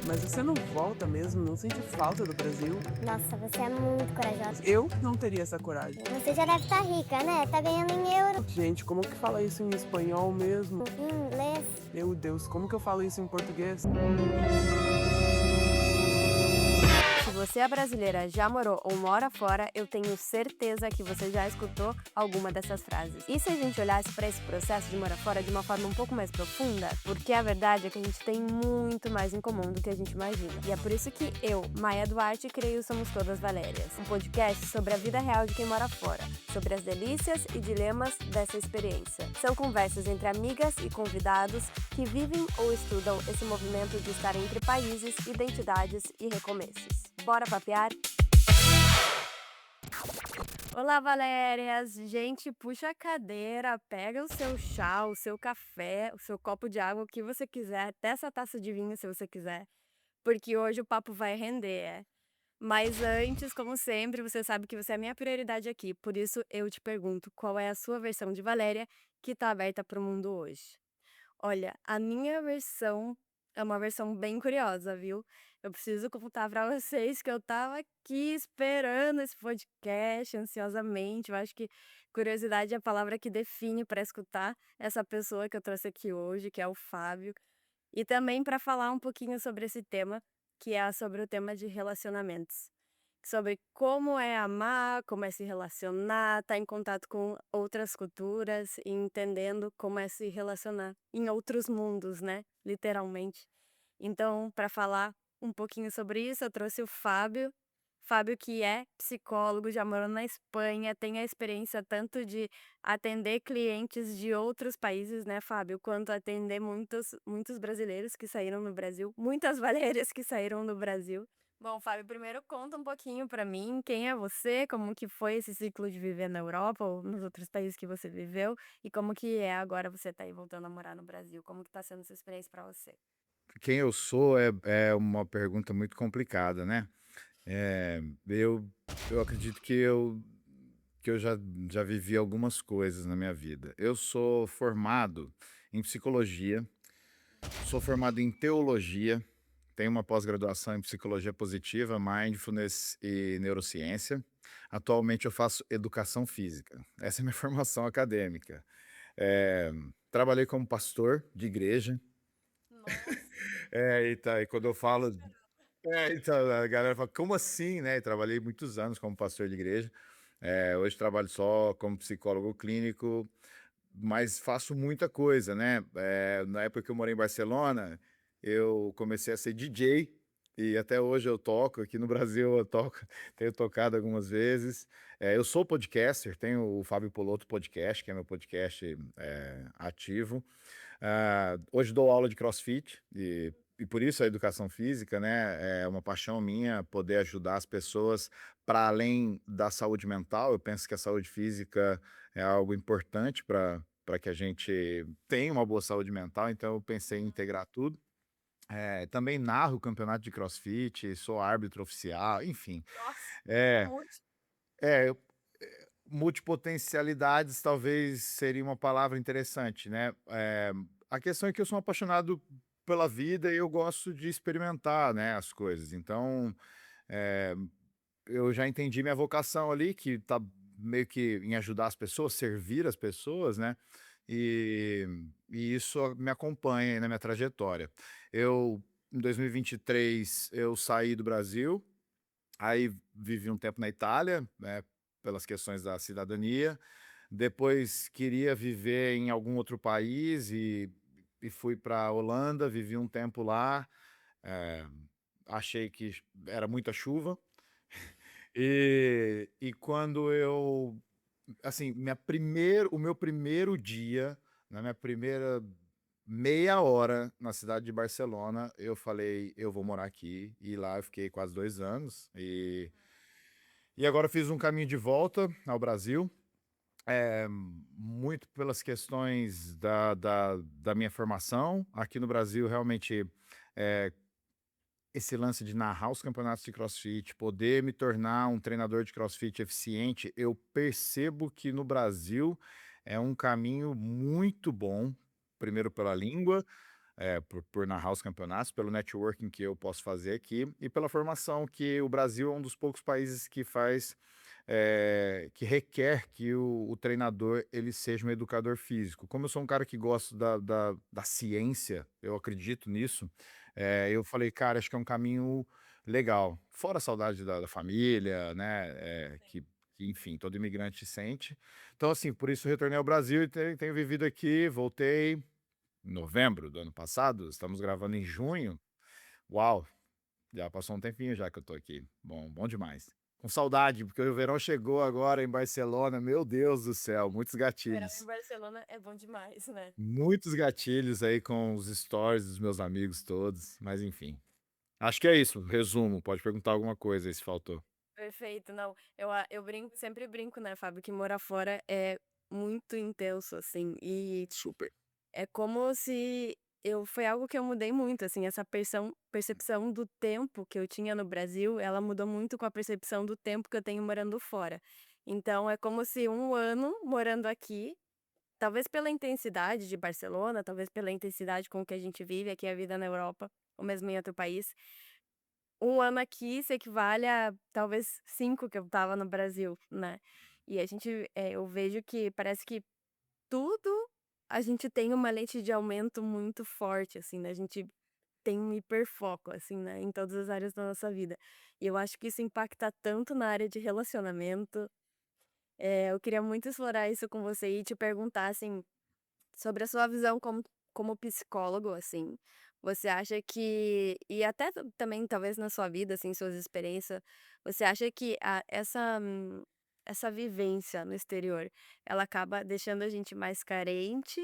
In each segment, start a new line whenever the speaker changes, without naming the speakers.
Mas você não volta mesmo? Não sente falta do Brasil?
Nossa, você é muito corajosa.
Eu não teria essa coragem.
Você já deve estar rica, né? Tá ganhando em euro,
Gente, como que fala isso em espanhol mesmo?
em inglês.
Meu Deus, como que eu falo isso em português?
Se você é brasileira, já morou ou mora fora, eu tenho certeza que você já escutou alguma dessas frases. E se a gente olhasse para esse processo de morar fora de uma forma um pouco mais profunda? Porque a verdade é que a gente tem muito mais em comum do que a gente imagina. E é por isso que eu, Maia Duarte, criei o Somos Todas Valérias, um podcast sobre a vida real de quem mora fora, sobre as delícias e dilemas dessa experiência. São conversas entre amigas e convidados que vivem ou estudam esse movimento de estar entre países, identidades e recomeços. Bora papear? Olá, Valérias! Gente, puxa a cadeira, pega o seu chá, o seu café, o seu copo de água, o que você quiser, até essa taça de vinho se você quiser, porque hoje o papo vai render, é. Mas antes, como sempre, você sabe que você é a minha prioridade aqui, por isso eu te pergunto qual é a sua versão de Valéria que tá aberta para o mundo hoje. Olha, a minha versão é uma versão bem curiosa, viu? Eu preciso contar pra vocês que eu estava aqui esperando esse podcast ansiosamente. Eu acho que curiosidade é a palavra que define para escutar essa pessoa que eu trouxe aqui hoje, que é o Fábio, e também para falar um pouquinho sobre esse tema, que é sobre o tema de relacionamentos. Sobre como é amar, como é se relacionar, estar em contato com outras culturas e entendendo como é se relacionar em outros mundos, né? Literalmente. Então, para falar um pouquinho sobre isso, eu trouxe o Fábio. Fábio, que é psicólogo, já morou na Espanha, tem a experiência tanto de atender clientes de outros países, né, Fábio, quanto atender muitos brasileiros que saíram no Brasil, muitas Valérias que saíram do Brasil. Bom, Fábio, primeiro conta um pouquinho pra mim, quem é você, como que foi esse ciclo de viver na Europa ou nos outros países que você viveu e como que é agora você tá aí voltando a morar no Brasil, como que tá sendo essa experiência pra você?
Quem eu sou é uma pergunta muito complicada, né. Eh, eu eu acredito que eu já vivi algumas coisas na minha vida. Eu sou formado em psicologia, sou formado em teologia, tenho uma pós-graduação em psicologia positiva, mindfulness e neurociência. Atualmente eu faço educação física, essa é a minha formação acadêmica. Eh, Trabalhei como pastor de igreja.
Nossa,
Então, e quando eu falo então, a galera fala: "Como assim?", né, e trabalhei muitos anos como pastor de igreja. Hoje trabalho só como psicólogo clínico, mas faço muita coisa, né. Na época que eu morei em Barcelona, eu comecei a ser DJ, e até hoje eu toco, aqui no Brasil eu toco, tenho tocado algumas vezes. Eu sou podcaster, tenho o Fábio Poloto Podcast, que é meu podcast, ativo. Hoje dou aula de CrossFit e por isso a educação física, né, é uma paixão minha poder ajudar as pessoas para além da saúde mental. Eu penso que a saúde física é algo importante para que a gente tenha uma boa saúde mental, então eu pensei em integrar tudo. Também narro o campeonato de CrossFit, sou árbitro oficial, enfim.
nossa,
É,
muito.
é, multipotencialidades talvez seria uma palavra interessante, né. A questão é que eu sou um apaixonado pela vida e eu gosto de experimentar, né, as coisas. Então, eh, eu já entendi minha vocação ali, que tá meio que em ajudar as pessoas, servir as pessoas, né, e e isso me acompanha aí na minha trajetória. Em 2023, eu saí do Brasil, aí vivi um tempo na Itália, né, pelas questões da cidadania. Depois queria viver em algum outro país e fui para Holanda, vivi um tempo lá. eh, Achei que era muita chuva. E quando eu assim, o meu primeiro dia, na minha primeira meia hora na cidade de Barcelona, eu falei: "Eu vou morar aqui", e lá eu fiquei quase 2 anos, e agora eu fiz um caminho de volta ao Brasil, muito pelas questões da minha formação. Aqui no Brasil, realmente, eh, esse lance de narrar os campeonatos de CrossFit, poder me tornar um treinador de CrossFit eficiente, eu percebo que no Brasil é um caminho muito bom, primeiro pela língua, por narrar os campeonatos, pelo networking que eu posso fazer aqui e pela formação que o Brasil é um dos poucos países que faz, que requer que o treinador ele seja um educador físico. Como eu sou um cara que gosto da ciência, eu acredito nisso, eu falei, cara, acho que é um caminho legal. Fora a saudade da família, né? Que, enfim, todo imigrante sente. Então, assim, por isso eu retornei ao Brasil e tenho vivido aqui, voltei em novembro do ano passado, estamos gravando em junho. Uau, já passou um tempinho já que eu tô aqui. Bom, bom demais. Com saudade, porque o verão chegou agora em Barcelona. Meu Deus do céu, muitos
Verão em
gatilhos.
Barcelona é bom demais, né?
Muitos gatilhos aí com os stories dos meus amigos todos, mas enfim. Acho que é isso, resumo. Pode perguntar alguma coisa aí se faltou.
Perfeito, não. Eu brinco, sempre brinco, né, Fábio, que morar fora é muito intenso, assim, e
Super.
é como se foi algo que eu mudei muito, assim, essa percepção do tempo que eu tinha no Brasil, ela mudou muito com a percepção do tempo que eu tenho morando fora. Então é como se um ano morando aqui, talvez pela intensidade de Barcelona, talvez pela intensidade com que a gente vive aqui a vida na Europa, ou mesmo em outro país, um ano aqui se equivale a talvez 5 que eu estava no Brasil, né. E eu vejo que parece que tudo a gente tem uma lente de aumento muito forte, assim, né, a gente tem um hiperfoco, assim, né, em todas as áreas da nossa vida. E eu acho que isso impacta tanto na área de relacionamento. Eu queria muito explorar isso com você e te perguntar, assim, sobre a sua visão como psicólogo, assim, você acha que e até também talvez na sua vida, assim, suas experiências, você acha que essa vivência no exterior, ela acaba deixando a gente mais carente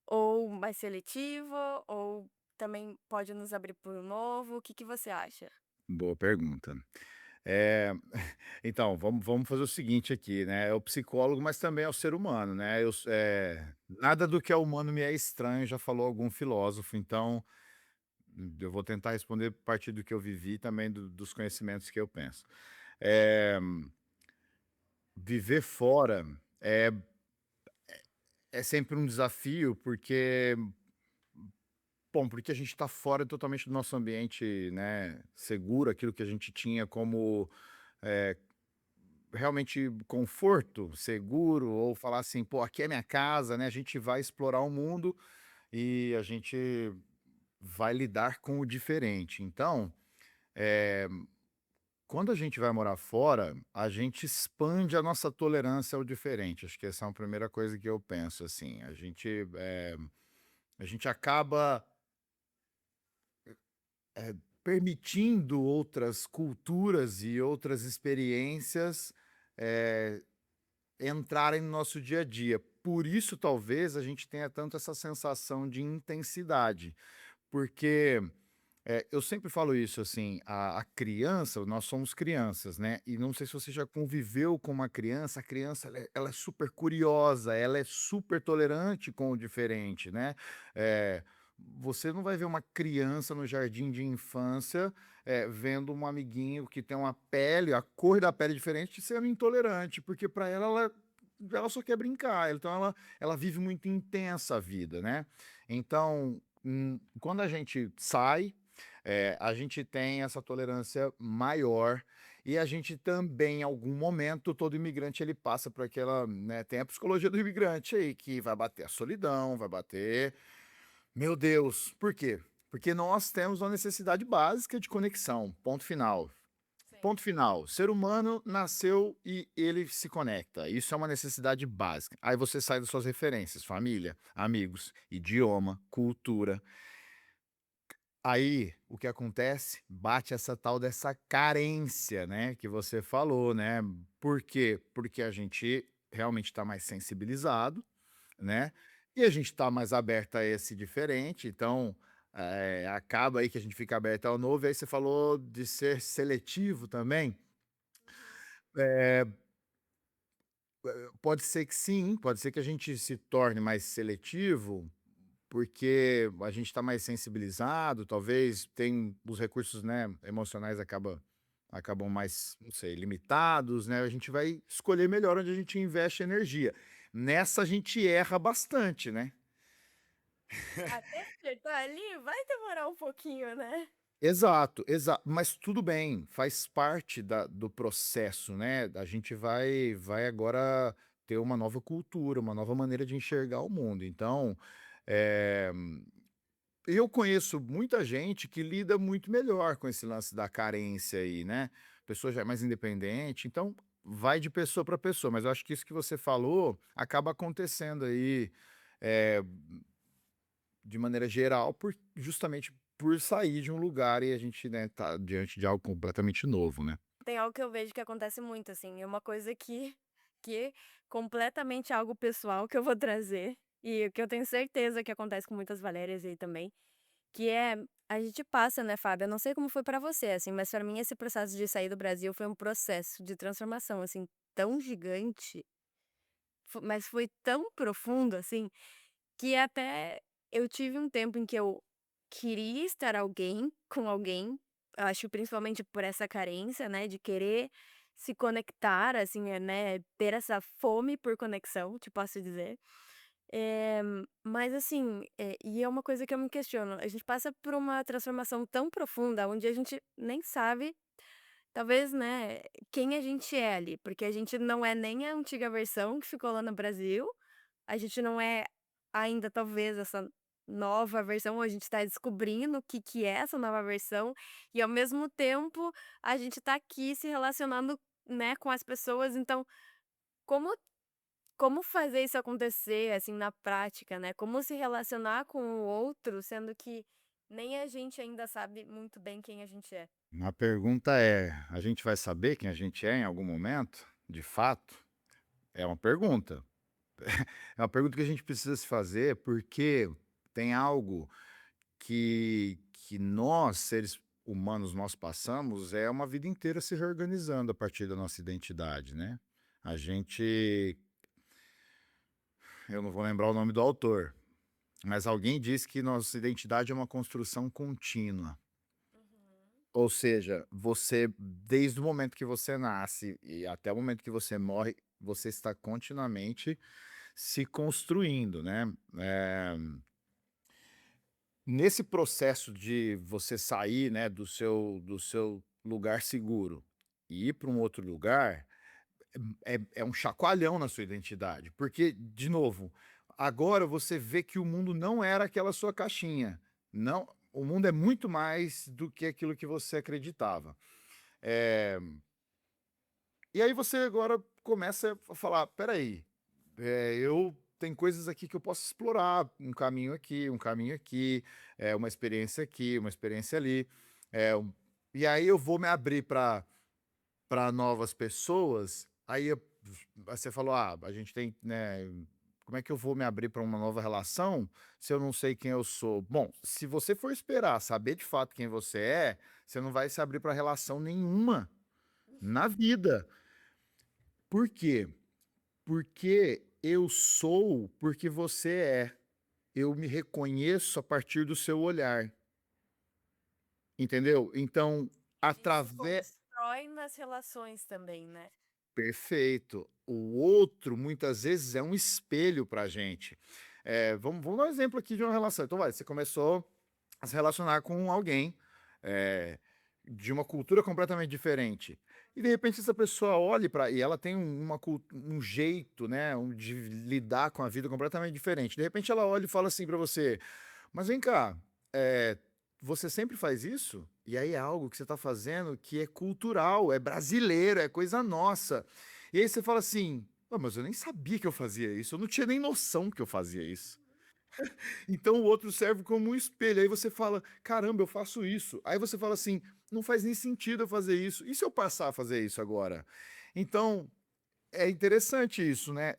ou mais seletivo, ou também pode nos abrir para o novo? O que que você acha?
Boa pergunta. Eh, então, vamos fazer o seguinte aqui, né, é o psicólogo, mas também é o ser humano, né, nada do que é humano me é estranho, já falou algum filósofo, então, eu vou tentar responder a partir do que eu vivi e também dos conhecimentos que eu penso. Eh, Viver fora é sempre um desafio, porque, bom, porque a gente está fora totalmente do nosso ambiente, né, seguro, aquilo que a gente tinha como, eh realmente conforto, seguro, ou falar assim: "Pô, aqui é minha casa", né, a gente vai explorar o mundo e a gente vai lidar com o diferente. Então, eh, quando a gente vai morar fora, a gente expande a nossa tolerância ao diferente. Acho que essa é a primeira coisa que eu penso, assim. A gente acaba, permitindo outras culturas e outras experiências, eh entrarem no nosso dia a dia. Por isso, talvez, a gente tenha tanto essa sensação de intensidade, porque, eu sempre falo isso, assim, a criança nós somos crianças, né, e não sei se você já conviveu com uma criança, a criança ela é super curiosa, ela é super tolerante com o diferente, né. Você não vai ver uma criança no jardim de infância, vendo um amiguinho que tem uma pele, a cor da pele diferente, sendo intolerante, porque para ela só quer brincar, então ela vive muito intensa a vida, né. Então, quando a gente sai, a gente tem essa tolerância maior e a gente também, em algum momento, todo imigrante ele passa por aquela, né, tem a psicologia do imigrante aí, que vai bater a solidão, vai bater, meu Deus, por quê? Porque nós temos uma necessidade básica de conexão, ponto final.
Sim.
Ponto final. Ser humano nasceu e ele se conecta. Isso é uma necessidade básica. Aí você sai das suas referências, família, amigos, idioma, cultura. Aí, o que acontece? Bate essa tal dessa carência, né, que você falou, né. Por quê? Porque a gente realmente está mais sensibilizado, né, e a gente está mais aberto a esse diferente, então, acaba aí que a gente fica aberto ao novo, e aí você falou de ser seletivo também. Eh, Pode ser que sim, pode ser que a gente se torne mais seletivo, porque a gente está mais sensibilizado, talvez tem os recursos, né, emocionais acabam mais, não sei, limitados, né, a gente vai escolher melhor onde a gente investe energia. Nessa a gente erra bastante, né.
Até acertar ali vai demorar um pouquinho, né?
Exato, mas tudo bem, faz parte do processo, né, a gente vai agora ter uma nova cultura, uma nova maneira de enxergar o mundo, então, eh, eu conheço muita gente que lida muito melhor com esse lance da carência aí, né, a pessoa já é mais independente, então vai de pessoa para pessoa, mas eu acho que isso que você falou acaba acontecendo aí, eh de maneira geral, justamente por sair de um lugar e a gente, né, tá diante de algo completamente novo, né.
Tem algo que eu vejo que acontece muito, assim, é uma coisa que é completamente algo pessoal que eu vou trazer, e que eu tenho certeza que acontece com muitas Valérias aí também, que é a gente passa, né, Fábio, eu não sei como foi pra você, assim, mas pra mim esse processo de sair do Brasil foi um processo de transformação, assim, tão gigante, mas foi tão profundo, assim, que até eu tive um tempo em que eu queria estar com alguém, eu acho principalmente por essa carência, né, de querer se conectar, assim, né, ter essa fome por conexão, te posso dizer. Eh, mas assim, e é uma coisa que eu me questiono, a gente passa por uma transformação tão profunda, onde a gente nem sabe, talvez, né, quem a gente é ali, porque a gente não é nem a antiga versão que ficou lá no Brasil, a gente não é ainda talvez essa nova versão, ou a gente tá descobrindo o que que é essa nova versão, e ao mesmo tempo a gente tá aqui se relacionando, né, com as pessoas, então como como fazer isso acontecer, assim, na prática, né, como se relacionar com o outro, sendo que nem a gente ainda sabe muito bem quem a gente é.
A pergunta é: a gente vai saber quem a gente é em algum momento, de fato? É uma pergunta. É uma pergunta que a gente precisa se fazer, porque tem algo que nós, seres humanos, nós passamos, é uma vida inteira se reorganizando a partir da nossa identidade, né. A gente eu não vou lembrar o nome do autor, mas alguém disse que nossa identidade é uma construção contínua.
Uhum.
Ou seja, você, desde o momento que você nasce e até o momento que você morre, você está continuamente se construindo, né. Nesse processo de você sair, né, do seu lugar seguro e ir para um outro lugar, é um chacoalhão na sua identidade, porque, de novo, agora você vê que o mundo não era aquela sua caixinha, não, o mundo é muito mais do que aquilo que você acreditava. Eh, e aí você agora começa a falar: "Espera aí, eu tem coisas aqui que eu posso explorar, um caminho aqui, uma experiência aqui, uma experiência ali, e aí eu vou me abrir para novas pessoas, aí você falou: "Ah, a gente tem, né, como é que eu vou me abrir para uma nova relação, se eu não sei quem eu sou?". Bom, se você for esperar saber de fato quem você é, você não vai se abrir para relação nenhuma na vida. Por quê? Porque eu sou porque você é. Eu me reconheço a partir do seu olhar, entendeu? Então,
A gente se
através
constrói nas relações também, né.
perfeito. O outro, muitas vezes, é um espelho pra gente. Vamos dar um exemplo aqui de uma relação. Então vai, você começou a se relacionar com alguém, eh, de uma cultura completamente diferente. E de repente essa pessoa olha para e ela tem um jeito, né, de lidar com a vida completamente diferente. De repente ela olha e fala assim para você: "Mas vem cá, eh, você sempre faz isso?". E aí é algo que você está fazendo que é cultural, é brasileiro, é coisa nossa. E aí você fala assim: "Pô, mas eu nem sabia que eu fazia isso, eu não tinha nem noção que eu fazia isso". Então o outro serve como um espelho, aí você fala: "Caramba, eu faço isso". Aí você fala assim: "Não faz nem sentido eu fazer isso. E se eu passar a fazer isso agora?". Então, é interessante isso, né,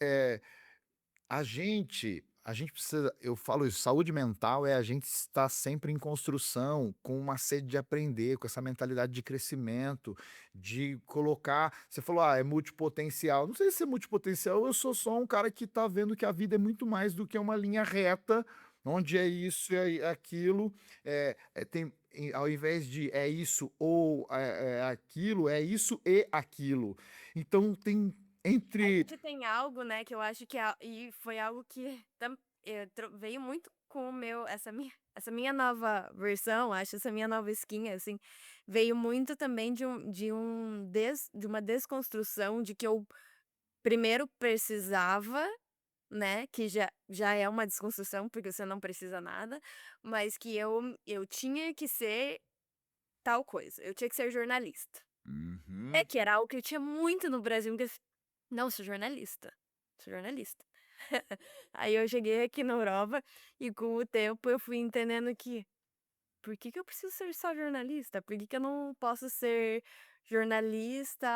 a gente precisa, eu falo isso, saúde mental é a gente estar sempre em construção, com uma sede de aprender, com essa mentalidade de crescimento, de colocar, você falou: "Ah, é multipotencial", não sei se é multipotencial, eu sou só um cara que está vendo que a vida é muito mais do que uma linha reta, onde é isso e é aquilo, tem, ao invés de é isso ou é aquilo, é isso e aquilo. Então tem
A
entre
gente tem algo, né, que eu acho que e foi algo que veio muito com o meu essa minha nova versão, acho, essa minha nova skin, assim, veio muito também de uma desconstrução de que eu primeiro precisava, né, que já é uma desconstrução, porque você não precisa nada, mas que eu tinha que ser tal coisa, eu tinha que ser jornalista. É,
Uhum.
que era algo que eu tinha muito no Brasil, que assim: "Não, sou jornalista, sou jornalista". Aí eu cheguei aqui na Europa e com o tempo eu fui entendendo que por que que eu preciso ser só jornalista? Por que que eu não posso ser jornalista,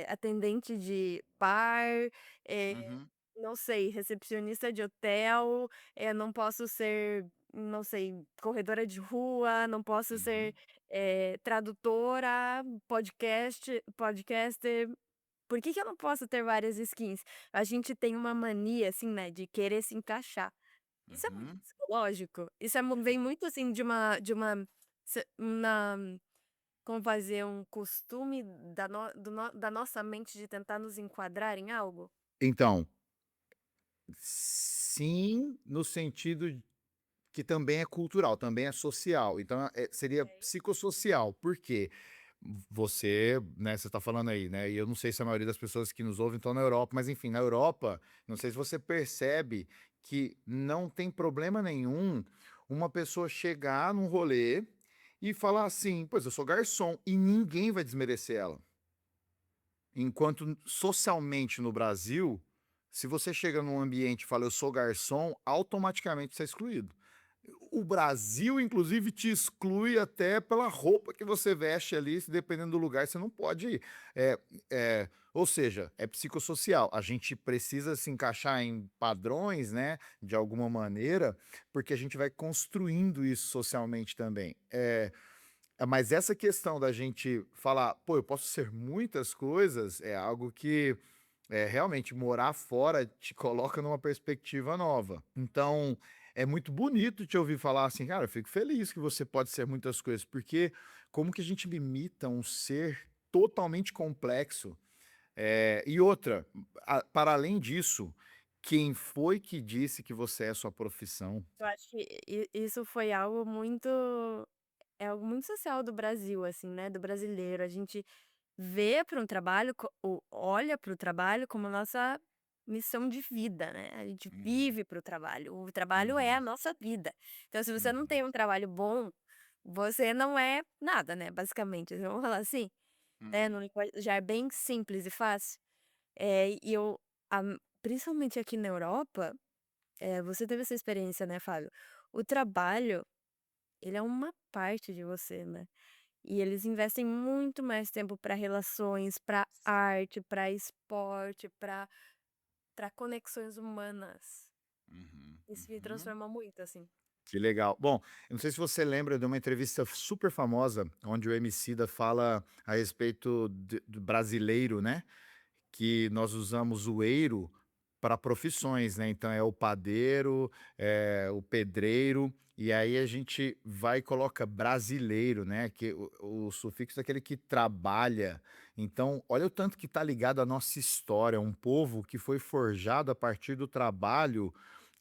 atendente de bar, eh,
Uhum.
não sei, recepcionista de hotel, não posso ser, não sei, corredora de rua, não posso ser,
Uhum.
tradutora, podcaster. Por que que eu não posso ter várias skins? A gente tem uma mania, assim, né, de querer se encaixar. Isso é muito
Uhum.
psicológico. Isso vem muito, assim, como fazer um costume da nossa mente de tentar nos enquadrar em algo.
Então, sim, no sentido que também é cultural, também é social, então, seria
Ok.
psicossocial, por quê? Você, né, você tá falando aí, né, e eu não sei se a maioria das pessoas que nos ouvem estão na Europa, mas enfim, na Europa, não sei se você percebe que não tem problema nenhum uma pessoa chegar num rolê e falar assim: "Pois, eu sou garçom", e ninguém vai desmerecer ela. Enquanto socialmente no Brasil, se você chega num ambiente e fala: "Eu sou garçom", automaticamente você é excluído. O Brasil, inclusive, te exclui até pela roupa que você veste ali, se dependendo do lugar, você não pode ir. Ou seja, é psicossocial. A gente precisa se encaixar em padrões, né, de alguma maneira, porque a gente vai construindo isso socialmente também. Mas essa questão da gente falar: "Pô, eu posso ser muitas coisas", é algo que, realmente morar fora te coloca numa perspectiva nova. Então, é muito bonito te ouvir falar assim: "Cara, eu fico feliz que você pode ser muitas coisas", porque como que a gente limita um ser totalmente complexo? E outra, para além disso, quem foi que disse que você é sua profissão?
Eu acho que isso foi algo muito é algo muito social do Brasil, assim, né, do brasileiro. A gente vê para um trabalho ou olha para o trabalho como nossa missão de vida, né, a gente
Uhum,
vive para o trabalho, o trabalho é a
uhum,
nossa vida. Então se você não
uhum,
tem um trabalho bom, você não é nada, né, basicamente, vamos falar assim, né,
uhum,
num linguajar bem simples e fácil. E eu a principalmente aqui na Europa, você teve essa experiência, né, Fábio, o trabalho, ele é uma parte de você, né. E eles investem muito mais tempo para relações, para arte, para esporte, para conexões humanas.
uhum,
Isso me
uhum.
transforma muito, assim.
Que legal. Bom, eu não sei se você lembra de uma entrevista super famosa, onde o Emicida fala a respeito do brasileiro, né? Que nós usamos o eiro para profissões, né? Então é o padeiro, é o pedreiro, e aí a gente vai e coloca brasileiro, né? Que o sufixo é aquele que trabalha. Então, olha o tanto que está ligado à nossa história, um povo que foi forjado a partir do trabalho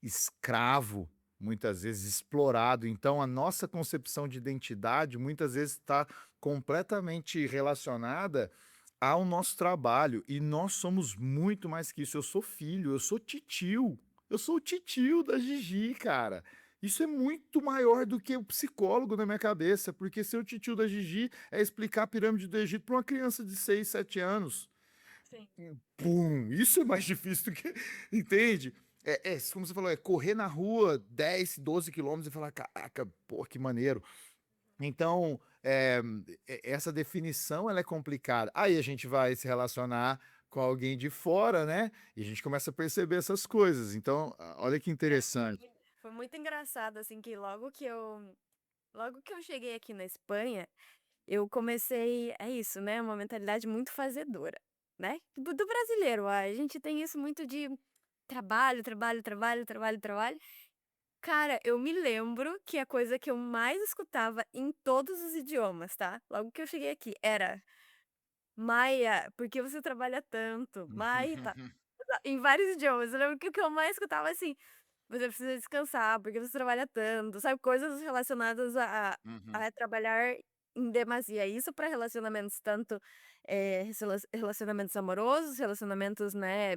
escravo, muitas vezes explorado. Então, a nossa concepção de identidade muitas vezes está completamente relacionada ao nosso trabalho, e nós somos muito mais que isso. Eu sou filho, eu sou titio, eu sou o titio da Gigi, cara. Isso é muito maior do que o psicólogo na minha cabeça, porque ser o titio da Gigi é explicar a pirâmide do Egito para uma criança de 6, 7 anos.
Sim.
Pum, isso é mais difícil do que, entende? Como você falou, é correr na rua 10, 12 quilômetros e falar: "Caraca, pô, que maneiro". Então, essa definição ela é complicada. Aí a gente vai se relacionar com alguém de fora, né, e a gente começa a perceber essas coisas. Então, olha que interessante.
Foi muito engraçado, assim, que logo que eu cheguei aqui na Espanha, eu comecei é isso, né, uma mentalidade muito fazedora, né, do brasileiro. A gente tem isso muito de trabalho, trabalho, trabalho, trabalho, trabalho. Cara, eu me lembro que a coisa que eu mais escutava em todos os idiomas, tá, logo que eu cheguei aqui, era: "Maia, por que você trabalha tanto? Mai", tá, em vários idiomas. Eu lembro que o que eu mais escutava, assim: você precisa descansar, porque você trabalha tanto, sabe? Coisas relacionadas
Uhum.
a trabalhar em demasia. Isso para relacionamentos, tanto relacionamentos amorosos, relacionamentos, né,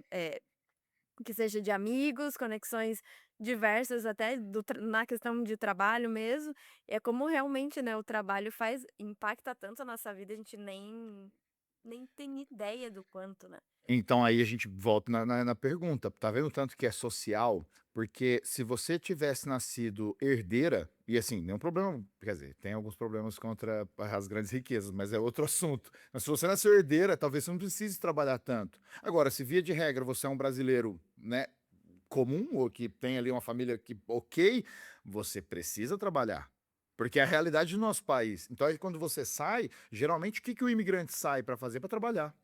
que seja de amigos, conexões diversas, até na questão de trabalho mesmo. É como realmente, né, o trabalho impacta tanto a nossa vida, a gente nem tem ideia do quanto, né?
Então aí a gente volta na pergunta, tá vendo o tanto que é social? Porque se você tivesse nascido herdeira, e assim, nenhum problema, quer dizer, tem alguns problemas contra as grandes riquezas, mas é outro assunto. Mas se você nasceu herdeira, talvez você não precise trabalhar tanto. Agora, se via de regra você é um brasileiro, né, comum, ou que tem ali uma família que, ok, você precisa trabalhar. Porque é a realidade do nosso país. Então aí quando você sai, geralmente o que o imigrante sai para fazer? Para trabalhar.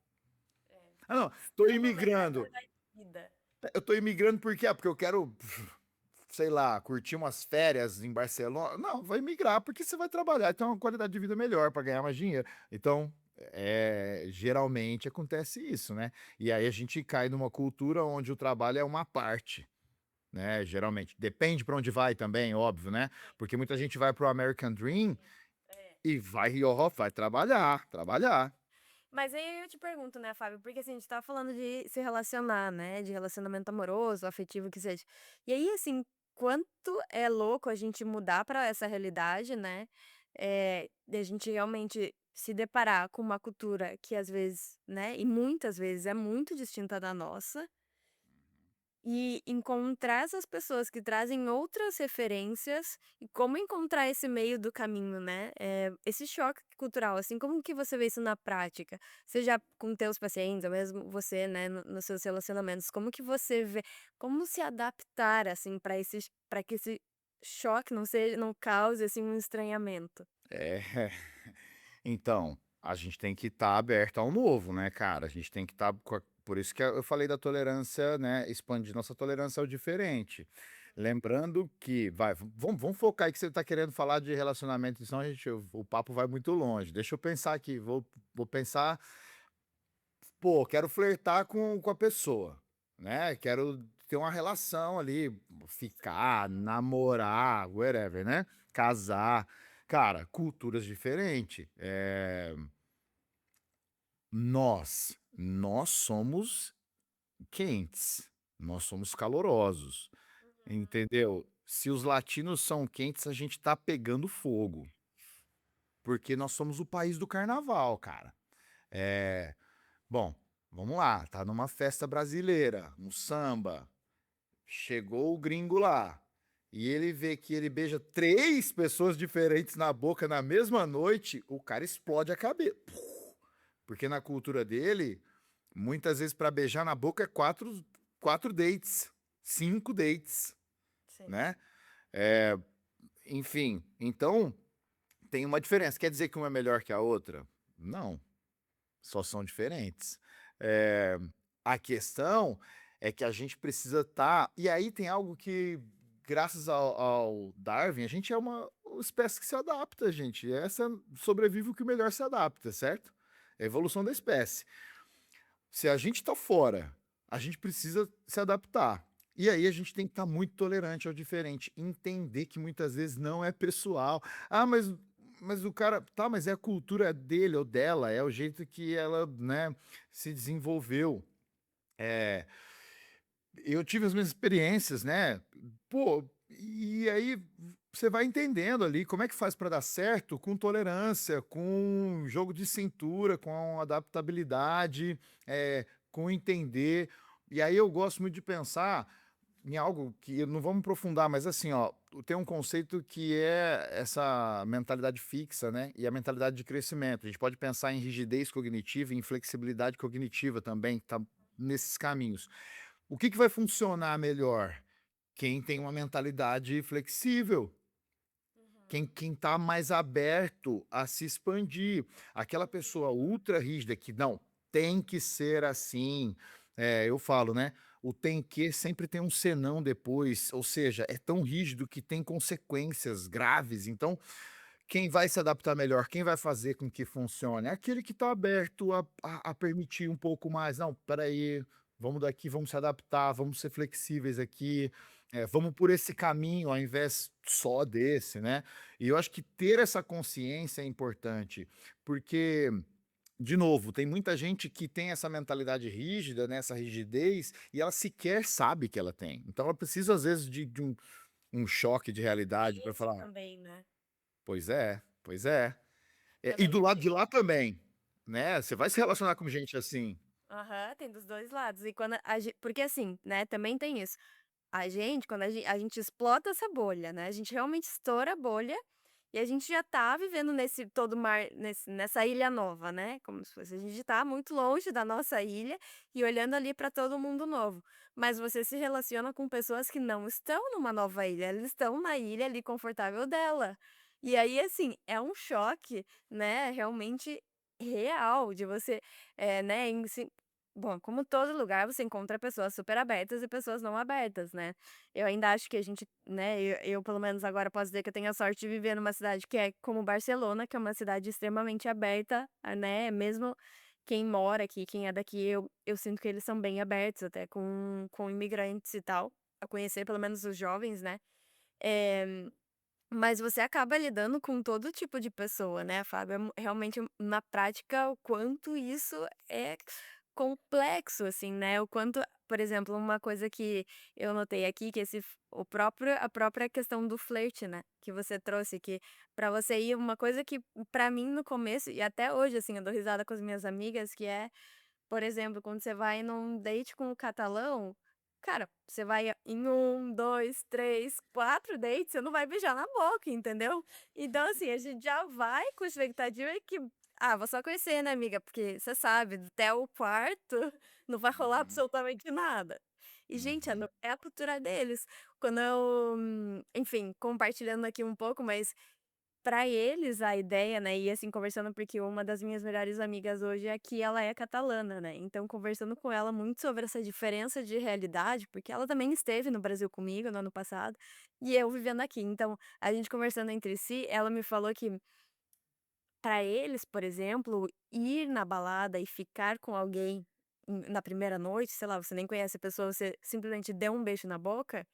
É.
Ah, não, tô
Não, mas é a
imigrando.
qualidade de vida.
Eu tô imigrando por quê? Ah, porque eu quero, sei lá, curtir umas férias em Barcelona. Não, vai migrar porque você vai trabalhar, então é uma qualidade de vida melhor para ganhar mais dinheiro. Então, geralmente acontece isso, né? E aí a gente cai numa cultura onde o trabalho é uma parte, né? Geralmente. Depende para onde vai também, óbvio, né? Porque muita gente vai pro American Dream
É.
e vai trabalhar, trabalhar.
Mas aí eu te pergunto, né, Fábio, porque assim, a gente tá falando de se relacionar, né, de relacionamento amoroso, afetivo, que seja. E aí, assim, quanto é louco a gente mudar pra essa realidade, né, de a gente realmente se deparar com uma cultura que às vezes, né, e muitas vezes é muito distinta da nossa, e encontrar essas pessoas que trazem outras referências e como encontrar esse meio do caminho, né, esse choque cultural, assim, como que você vê isso na prática? Seja com teus pacientes ou mesmo você, né, nos seus relacionamentos, como que você vê como se adaptar, assim, para que esse choque não cause, assim, um estranhamento?
É. Então, a gente tem que estar aberto ao novo, né, cara? A gente tem que estar. Por isso que eu falei da tolerância, né? Expandir nossa tolerância ao diferente. Lembrando que, vamos focar aí que você está querendo falar de relacionamento, senão o papo vai muito longe. Deixa eu pensar aqui, vou pensar, pô, quero flertar com a pessoa, né? Quero ter uma relação ali, ficar, namorar, whatever, né? Casar. Cara, culturas diferentes. Nós somos quentes, nós somos calorosos, entendeu? Se os latinos são quentes, a gente tá pegando fogo, porque nós somos o país do carnaval, cara. É, bom, vamos lá, tá numa festa brasileira, um samba, chegou o gringo lá, e ele vê que ele beija três pessoas diferentes na boca na mesma noite, o cara explode a cabeça. Porque na cultura dele, muitas vezes para beijar na boca é quatro dates, cinco dates,
Sim.
né? É, enfim, então tem uma diferença. Quer dizer que uma é melhor que a outra? Não, só são diferentes. É, a questão é que a gente precisa estar. E aí tem algo que, graças ao Darwin, a gente é uma espécie que se adapta, gente. Essa sobrevive o que melhor se adapta, certo? É a evolução da espécie. Se a gente está fora, a gente precisa se adaptar. E aí a gente tem que estar muito tolerante ao diferente, entender que muitas vezes não é pessoal. Ah, mas o cara, tá, mas é a cultura dele ou dela, é o jeito que ela, né, se desenvolveu. É, eu tive as minhas experiências, né? Pô, e aí você vai entendendo ali como é que faz para dar certo com tolerância, com jogo de cintura, com adaptabilidade, com entender. E aí eu gosto muito de pensar em algo que não vamos aprofundar, mas assim, ó, tem um conceito que é essa mentalidade fixa, né? E a mentalidade de crescimento. A gente pode pensar em rigidez cognitiva e em flexibilidade cognitiva também, que tá nesses caminhos. O que vai funcionar melhor? Quem tem uma mentalidade flexível, quem está mais aberto a se expandir. Aquela pessoa ultra rígida que não tem que ser assim. Eu falo, né? O tem que sempre tem um senão depois, ou seja, é tão rígido que tem consequências graves. Então, quem vai se adaptar melhor, quem vai fazer com que funcione, é aquele que está aberto a permitir um pouco mais. Não, peraí, vamos daqui, vamos se adaptar, vamos ser flexíveis aqui. vamos por esse caminho ao invés só desse, né? E eu acho que ter essa consciência é importante, porque, de novo, tem muita gente que tem essa mentalidade rígida, né, essa rigidez, e ela sequer sabe que ela tem. Então ela precisa, às vezes, de um choque de realidade
Tem
para
esse
falar:
também, né?
pois é, pois é. E
Também
do lado de
tem.
lá também, né? Você vai se relacionar com gente assim.
Aham, tem dos 2 lados. E quando porque assim, né, também tem isso. A gente, quando a gente explota essa bolha, né, a gente realmente estoura a bolha, e a gente já tá vivendo nesse todo mar nessa ilha nova, né, como se fosse a gente tá muito longe da nossa ilha e olhando ali para todo mundo novo. Mas você se relaciona com pessoas que não estão numa nova ilha, elas estão na ilha ali confortável dela. E aí, assim, é um choque, né, realmente real de você, né, bom, como todo lugar, você encontra pessoas super abertas e pessoas não abertas, né. Eu ainda acho que a gente, né, eu pelo menos agora posso dizer que eu tenho a sorte de viver numa cidade que é como Barcelona, que é uma cidade extremamente aberta, né, mesmo quem mora aqui, quem é daqui, eu sinto que eles são bem abertos até com imigrantes e tal, a conhecer pelo menos os jovens, né. Eh, mas você acaba lidando com todo tipo de pessoa, né, Fábio, realmente na prática o quanto isso é complexo, assim, né, o quanto por exemplo, uma coisa que eu notei aqui que a própria questão do flerte, né, que você trouxe, que pra você ir uma coisa que pra mim no começo e até hoje, assim, eu dou risada com as minhas amigas, que é, por exemplo, quando você vai num date com o catalão, cara, você vai em um, 2, 3, 4 dates, você não vai beijar na boca, entendeu. Então, assim, a gente já vai com a expectativa que: "Ah, vou só conhecer, né, amiga", porque você sabe, até o quarto não vai rolar
Uhum,
absolutamente nada. E, gente,
uhum,
é a cultura deles. Quando eu, enfim, compartilhando aqui um pouco, mas pra eles a ideia, né, e assim conversando porque uma das minhas melhores amigas hoje aqui ela é catalana, né, então conversando com ela muito sobre essa diferença de realidade, porque ela também esteve no Brasil comigo no ano passado, e eu vivendo aqui, então a gente conversando entre si, ela me falou que pra eles, por exemplo, ir na balada e ficar com alguém na primeira noite, sei lá, você nem conhece a pessoa, você simplesmente deu um beijo na boca,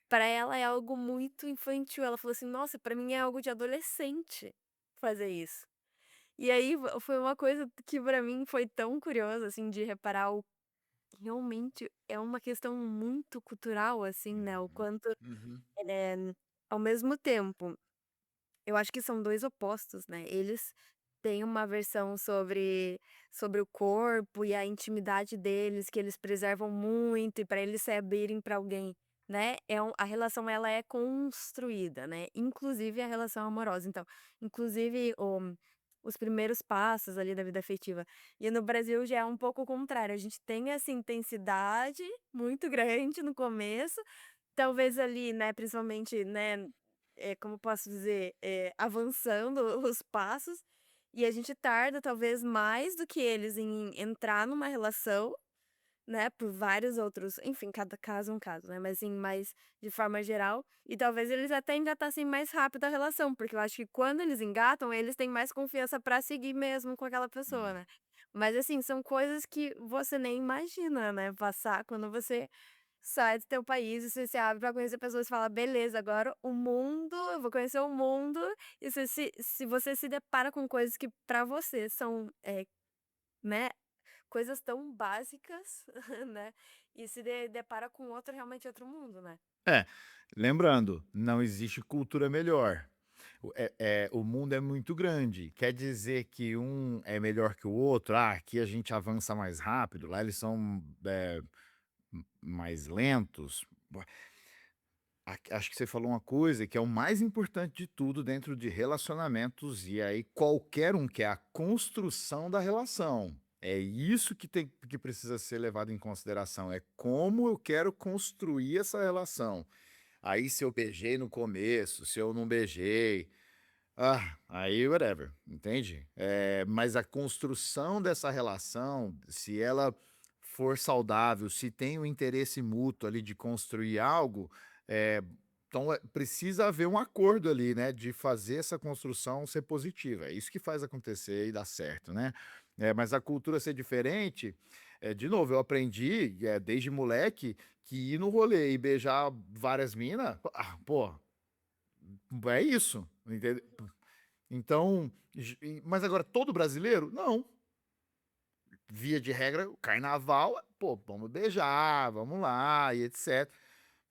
pra ela é algo muito infantil, ela falou assim: "Nossa, pra mim é algo de adolescente fazer isso". E aí foi uma coisa que pra mim foi tão curiosa, assim, de reparar o realmente é uma questão muito cultural, assim, né, o
uhum,
quanto,
uhum,
ao mesmo tempo, eu acho que são 2 opostos, né, eles têm uma versão sobre o corpo e a intimidade deles, que eles preservam muito e pra eles se abrirem pra alguém, né, a relação ela é construída, né, inclusive a relação amorosa. Então, inclusive os primeiros passos ali da vida afetiva. E no Brasil já é um pouco o contrário, a gente tem essa intensidade muito grande no começo, talvez ali, né, principalmente, né, como posso dizer, avançando os passos, e a gente tarda talvez mais do que eles em entrar numa relação, né, por vários outros enfim, cada caso é um caso, né, mas assim, mais de forma geral, e talvez eles até engatassem mais rápido a relação, porque eu acho que quando eles engatam, eles têm mais confiança pra seguir mesmo com aquela pessoa,
uhum.
né. Mas assim, são coisas que você nem imagina, né, passar quando você sai do teu país e você se abre pra conhecer pessoas e fala: "Beleza, agora o mundo eu vou conhecer o mundo", e você se você se depara com coisas que pra você são, né, coisas tão básicas, né, e se depara com outro realmente outro mundo, né.
É, lembrando, não existe cultura melhor. O mundo é muito grande. Quer dizer que um é melhor que o outro? Ah, aqui a gente avança mais rápido, lá eles são mais lentos. Acho que você falou uma coisa que é o mais importante de tudo dentro de relacionamentos, e aí qualquer um, que é a construção da relação. É isso que precisa ser levado em consideração. É como eu quero construir essa relação. Aí se eu beijei no começo, se eu não beijei, aí whatever, entende? Mas a construção dessa relação, se ela for saudável, se tem um interesse mútuo ali de construir algo, eh, então precisa haver um acordo ali, né, de fazer essa construção ser positiva. É isso que faz acontecer e dar certo, né? Mas a cultura ser diferente, de novo, eu aprendi, desde moleque, que ir no rolê e beijar várias minas, pô, é isso, entendeu? Então, mas agora todo brasileiro? Não. Via de regra, o carnaval, pô, vamos beijar, vamos lá e etc.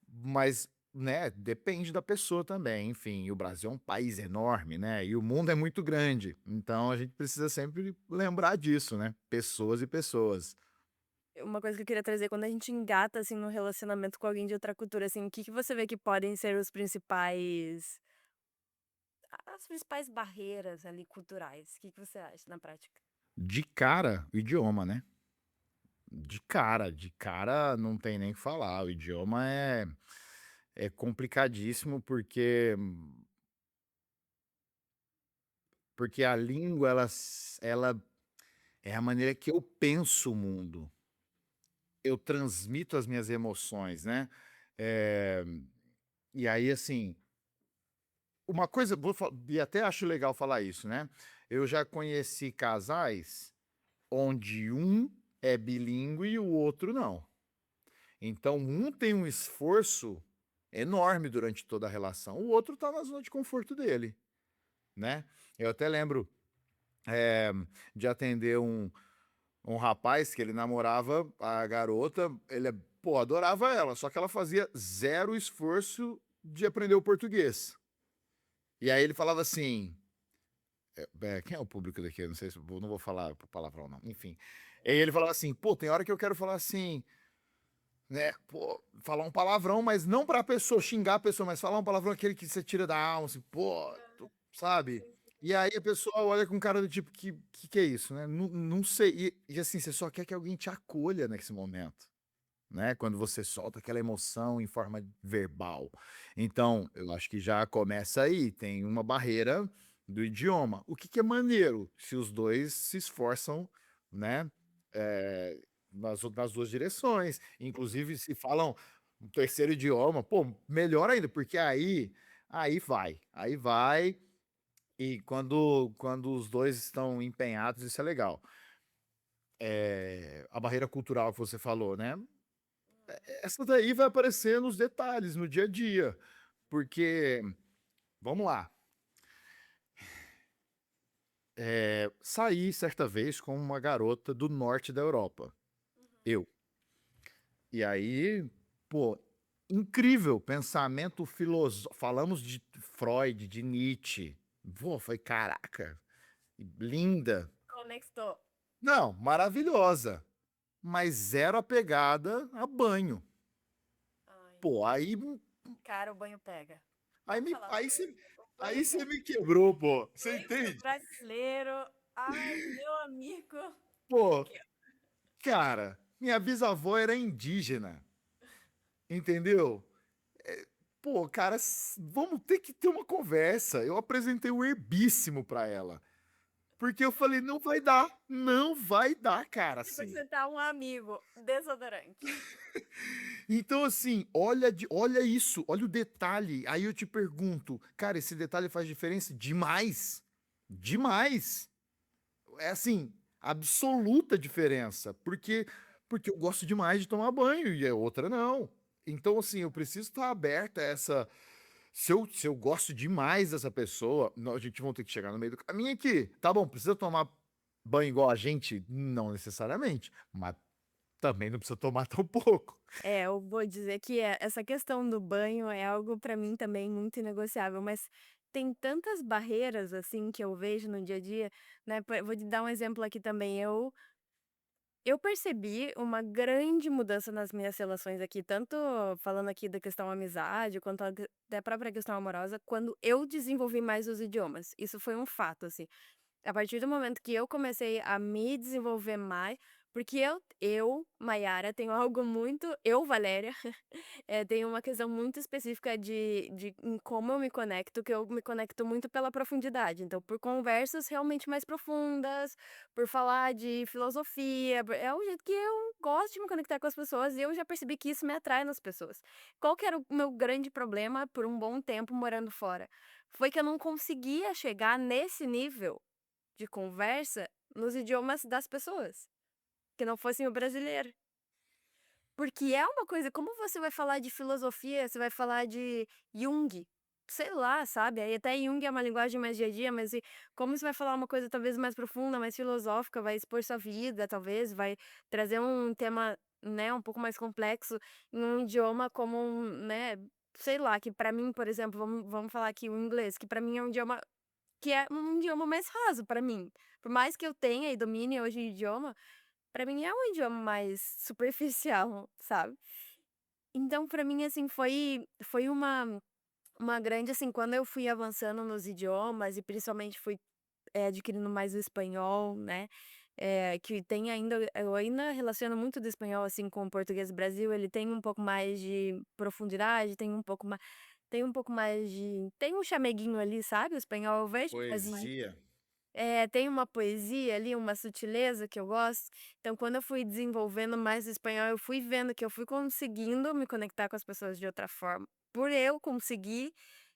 Mas, né, depende da pessoa também. Enfim, o Brasil é um país enorme, né? E o mundo é muito grande. Então a gente precisa sempre lembrar disso, né? Pessoas e pessoas.
Uma coisa que eu queria trazer, quando a gente engata, assim, no relacionamento com alguém de outra cultura, assim, o que que você vê que podem ser os principais as principais barreiras ali culturais? O que que você acha na prática?
De cara, o idioma, né? De cara não tem nem o que falar. O idioma é complicadíssimo porque a língua ela é a maneira que eu penso o mundo. Eu transmito as minhas emoções, né? Eh, e aí, assim, uma coisa, e até acho legal falar isso, né? Eu já conheci casais onde um é bilíngue e o outro não. Então, um tem um esforço enorme durante toda a relação, o outro tá na zona de conforto dele, né? Eu até lembro eh, de atender um rapaz que ele namorava a garota, pô, adorava ela, só que ela fazia zero esforço de aprender o português. E aí ele falava assim, quem é o público daqui? Eu não sei se não vou falar palavrão não, enfim. E aí ele falava assim, pô, tem hora que eu quero falar assim, né, pô, falar um palavrão, mas não pra pessoa xingar a pessoa, mas falar um palavrão aquele que você tira da alma, assim, pô, sabe? E aí a pessoa olha com cara do tipo, que é isso, né? Não, não sei. E assim, você só quer que alguém te acolha nesse momento, né? Quando você solta aquela emoção em forma verbal. Então, eu acho que já começa aí, tem uma barreira do idioma. O que é maneiro se os dois se esforçam, né? Nas duas direções. Inclusive, se falam um terceiro idioma, pô, melhor ainda, porque aí vai. E quando os dois estão empenhados, isso é legal. A barreira cultural que você falou, né? Essa daí vai aparecer nos detalhes, no dia a dia. Porque, vamos lá, saí certa vez com uma garota do norte da Europa. Eu. E aí, pô, incrível pensamento filosófico. Falamos de Freud, de Nietzsche. Pô, foi caraca, linda.
Conectou.
Não, maravilhosa. Mas zero apegada a banho.
Ai,
Pô, aí,
cara, o banho pega.
aí,
Vamos
me,
falar
aí,
sério.
você,
O
aí
banho
você
pega.
me quebrou, pô. Você
Banho pro
entende?
brasileiro. Ai, meu amigo.
Pô,
Aqui, ó.
cara, minha bisavó era indígena, entendeu? Pô, cara, vamos ter que ter uma conversa. Eu apresentei o herbíssimo pra ela. Porque eu falei, não vai dar, cara,
E
assim.
apresentar um amigo, desodorante.
Então, assim, olha isso, olha o detalhe. Aí eu te pergunto, cara, esse detalhe faz diferença? Demais. Demais. É assim, absoluta diferença. Porque eu gosto demais de tomar banho e a outra não. Então, assim, eu preciso estar aberta a essa. Se eu gosto demais dessa pessoa, a gente vai ter que chegar no meio do caminho aqui. Tá bom, precisa tomar banho igual a gente? Não necessariamente. Mas também não precisa tomar tão pouco.
É, eu vou dizer que essa questão do banho é algo pra mim também muito inegociável, mas tem tantas barreiras assim que eu vejo no dia a dia, né? Vou te dar um exemplo aqui também. Eu percebi uma grande mudança nas minhas relações aqui, tanto falando aqui da questão amizade, quanto da própria questão amorosa, quando eu desenvolvi mais os idiomas. Isso foi um fato, assim. A partir do momento que eu comecei a me desenvolver mais, porque Maiara, tenho algo muito, Valéria, tenho uma questão muito específica de em como eu me conecto, que eu me conecto muito pela profundidade. Então, por conversas realmente mais profundas, por falar de filosofia, é o jeito que eu gosto de me conectar com as pessoas e eu já percebi que isso me atrai nas pessoas. Qual que era o meu grande problema por um bom tempo morando fora? Foi que eu não conseguia chegar nesse nível de conversa nos idiomas das pessoas. que não fossem o brasileiro. Porque é uma coisa, como você vai falar de filosofia, você vai falar de Jung, sei lá, sabe? Aí até Jung é uma linguagem mais dia a dia, mas como você vai falar uma coisa talvez mais profunda, mais filosófica, vai expor sua vida, talvez, vai trazer um tema, né, um pouco mais complexo em um idioma como, né, sei lá, que pra mim, por exemplo, vamos falar aqui o inglês, que pra mim é um idioma que é um idioma mais raso pra mim. Por mais que eu tenha e domine hoje o idioma, pra mim é um idioma mais superficial, sabe. Então pra mim, assim, foi uma grande assim, quando eu fui avançando nos idiomas e principalmente fui, adquirindo mais o espanhol, né, que tem ainda eu ainda relaciono muito do espanhol, assim, com o português do Brasil, ele tem um pouco mais de profundidade, tem um pouco mais de tem um chameguinho ali, sabe, o espanhol eu vejo, mas
Poesia.
tem uma poesia ali, uma sutileza que eu gosto. Então, quando eu fui desenvolvendo mais o espanhol, eu fui vendo que eu fui conseguindo me conectar com as pessoas de outra forma, por eu conseguir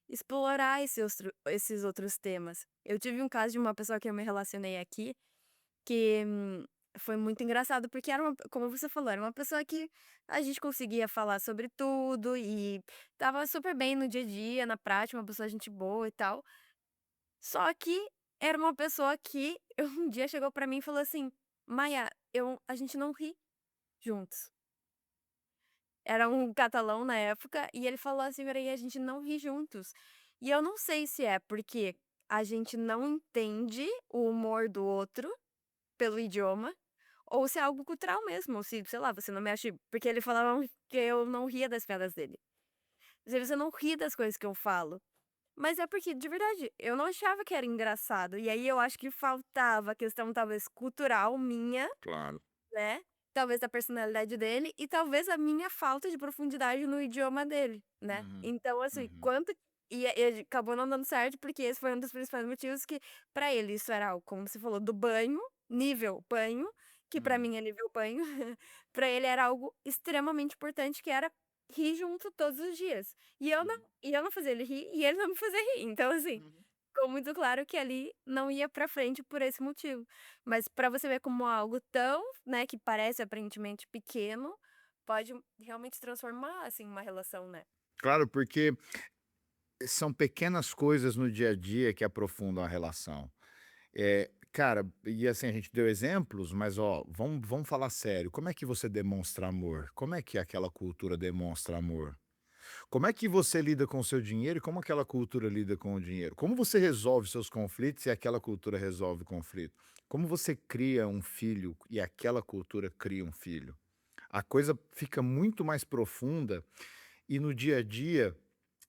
explorar esses outros temas. Eu tive um caso de uma pessoa que eu me relacionei aqui, que foi muito engraçado, porque era uma, como você falou, era uma pessoa que a gente conseguia falar sobre tudo e tava super bem no dia a dia, na prática, uma pessoa gente boa e tal. Só que era uma pessoa que um dia chegou pra mim e falou assim: "Maia, a gente não ri juntos". Era um catalão na época e ele falou assim pra mim: "A gente não ri juntos". E eu não sei se é porque a gente não entende o humor do outro pelo idioma, ou se é algo cultural mesmo, ou se, sei lá, você não mexe porque ele falava que eu não ria das piadas dele. Se você não ri das coisas que eu falo. Mas é porque, de verdade, eu não achava que era engraçado. E aí eu acho que faltava a questão, talvez, cultural minha,
Claro.
né? Talvez da personalidade dele e talvez a minha falta de profundidade no idioma dele, né?
Uhum,
Então, assim,
uhum,
quanto. E acabou não dando certo, porque esse foi um dos principais motivos que, pra ele, isso era algo, como você falou, do banho, nível banho, que pra
uhum,
mim é nível banho, pra ele era algo extremamente importante, que era rir junto todos os dias. E eu não fazia ele rir e ele não me fazia rir. Então, assim,
uhum.
ficou muito claro que ali não ia pra frente por esse motivo. Mas pra você ver como algo tão, né, que parece aparentemente pequeno, pode realmente transformar, assim, uma relação, né.
Claro, porque são pequenas coisas no dia a dia que aprofundam a relação. Cara, e assim, a gente deu exemplos, mas ó, vamos falar sério. Como é que você demonstra amor? Como é que aquela cultura demonstra amor? Como é que você lida com o seu dinheiro e como aquela cultura lida com o dinheiro? Como você resolve seus conflitos e aquela cultura resolve o conflito? Como você cria um filho e aquela cultura cria um filho? A coisa fica muito mais profunda e no dia a dia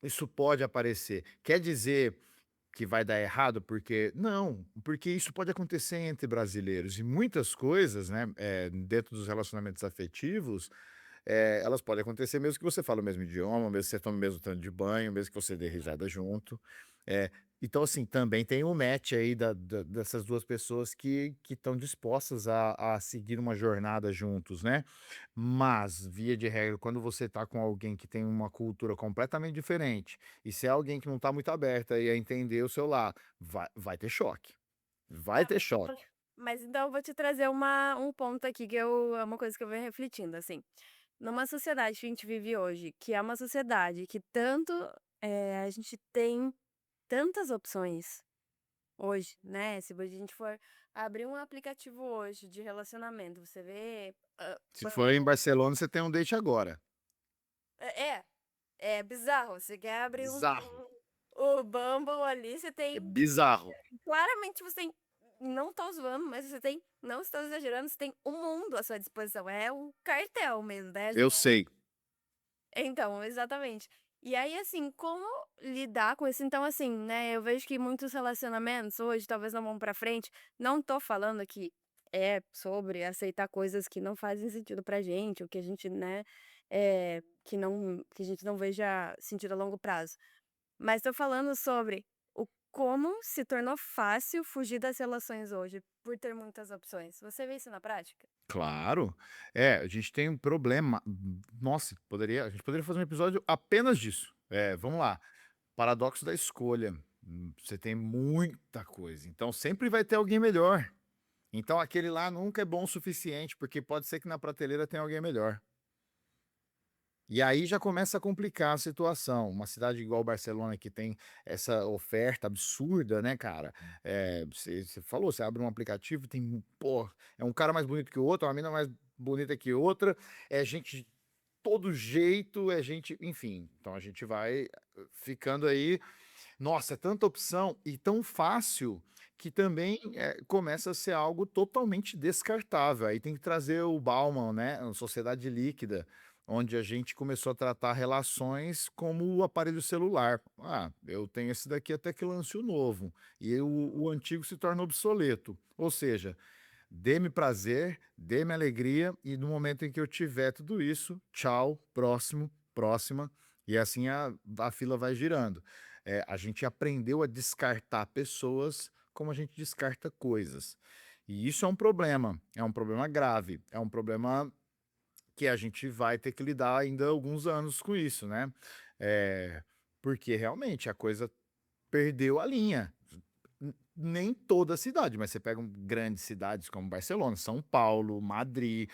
isso pode aparecer. Quer dizer que vai dar errado porque não, porque isso pode acontecer entre brasileiros e muitas coisas, né, dentro dos relacionamentos afetivos, elas podem acontecer mesmo que você fale o mesmo idioma, mesmo que você tome o mesmo tanto de banho, mesmo que você dê risada junto. Eh, então, assim, também tem um match aí dessas 2 pessoas que estão dispostas a seguir uma jornada juntos, né. Mas, via de regra, quando você tá com alguém que tem uma cultura completamente diferente, e se é alguém que não tá muito aberta aí a entender o seu lado, vai ter choque, vai
Ah,
ter choque.
mas então eu vou te trazer um ponto aqui que é uma coisa que eu venho refletindo, assim. Numa sociedade que a gente vive hoje, que é uma sociedade que tanto, a gente tem tantas opções hoje, né, se a gente for abrir um aplicativo hoje de relacionamento, você vê,
Se for em
Bumble
Barcelona, você tem um date agora.
é, é bizarro, você quer abrir
Bizarro,
o Bumble ali, você
é
tem
bizarro.
claramente você tem não tô zoando, mas você tem não estou exagerando, você tem o mundo à sua disposição, é um cartel mesmo, né,
Eu sei.
então, exatamente. E aí, assim, como lidar com isso? Então, assim, né, eu vejo que muitos relacionamentos hoje talvez não vão pra frente. Não tô falando que é sobre aceitar coisas que não fazem sentido pra gente, ou que a gente, né, que a gente não veja sentido a longo prazo. Mas tô falando sobre o como se tornou fácil fugir das relações hoje, por ter muitas opções. Você vê isso na prática?
Claro. A gente tem um problema. Nossa, a gente poderia fazer um episódio apenas disso. Vamos lá. Paradoxo da escolha. Você tem muita coisa, então sempre vai ter alguém melhor. Então aquele lá nunca é bom o suficiente, porque pode ser que na prateleira tenha alguém melhor. E aí já começa a complicar a situação. Uma cidade igual Barcelona que tem essa oferta absurda, né, cara? Você falou, você abre um aplicativo, tem, pô, é um cara mais bonito que o outro, uma mina mais bonita que outra, é gente de todo jeito, é gente, enfim. Então a gente vai ficando aí, nossa, é tanta opção e tão fácil que também começa a ser algo totalmente descartável. Aí tem que trazer o Bauman, né? A Sociedade Líquida, onde a gente começou a tratar relações como o aparelho celular. Ah, eu tenho esse daqui até que lance o novo, e o antigo se torna obsoleto. Ou seja, dê-me prazer, dê-me alegria, e no momento em que eu tiver tudo isso, tchau, próximo, próxima, e assim a fila vai girando. A gente aprendeu a descartar pessoas como a gente descarta coisas. E isso é um problema grave, é um problema que a gente vai ter que lidar ainda alguns anos com isso, né? Eh, Porque realmente a coisa perdeu a linha. Nem toda a cidade, mas você pega grandes cidades como Barcelona, São Paulo, Madrid,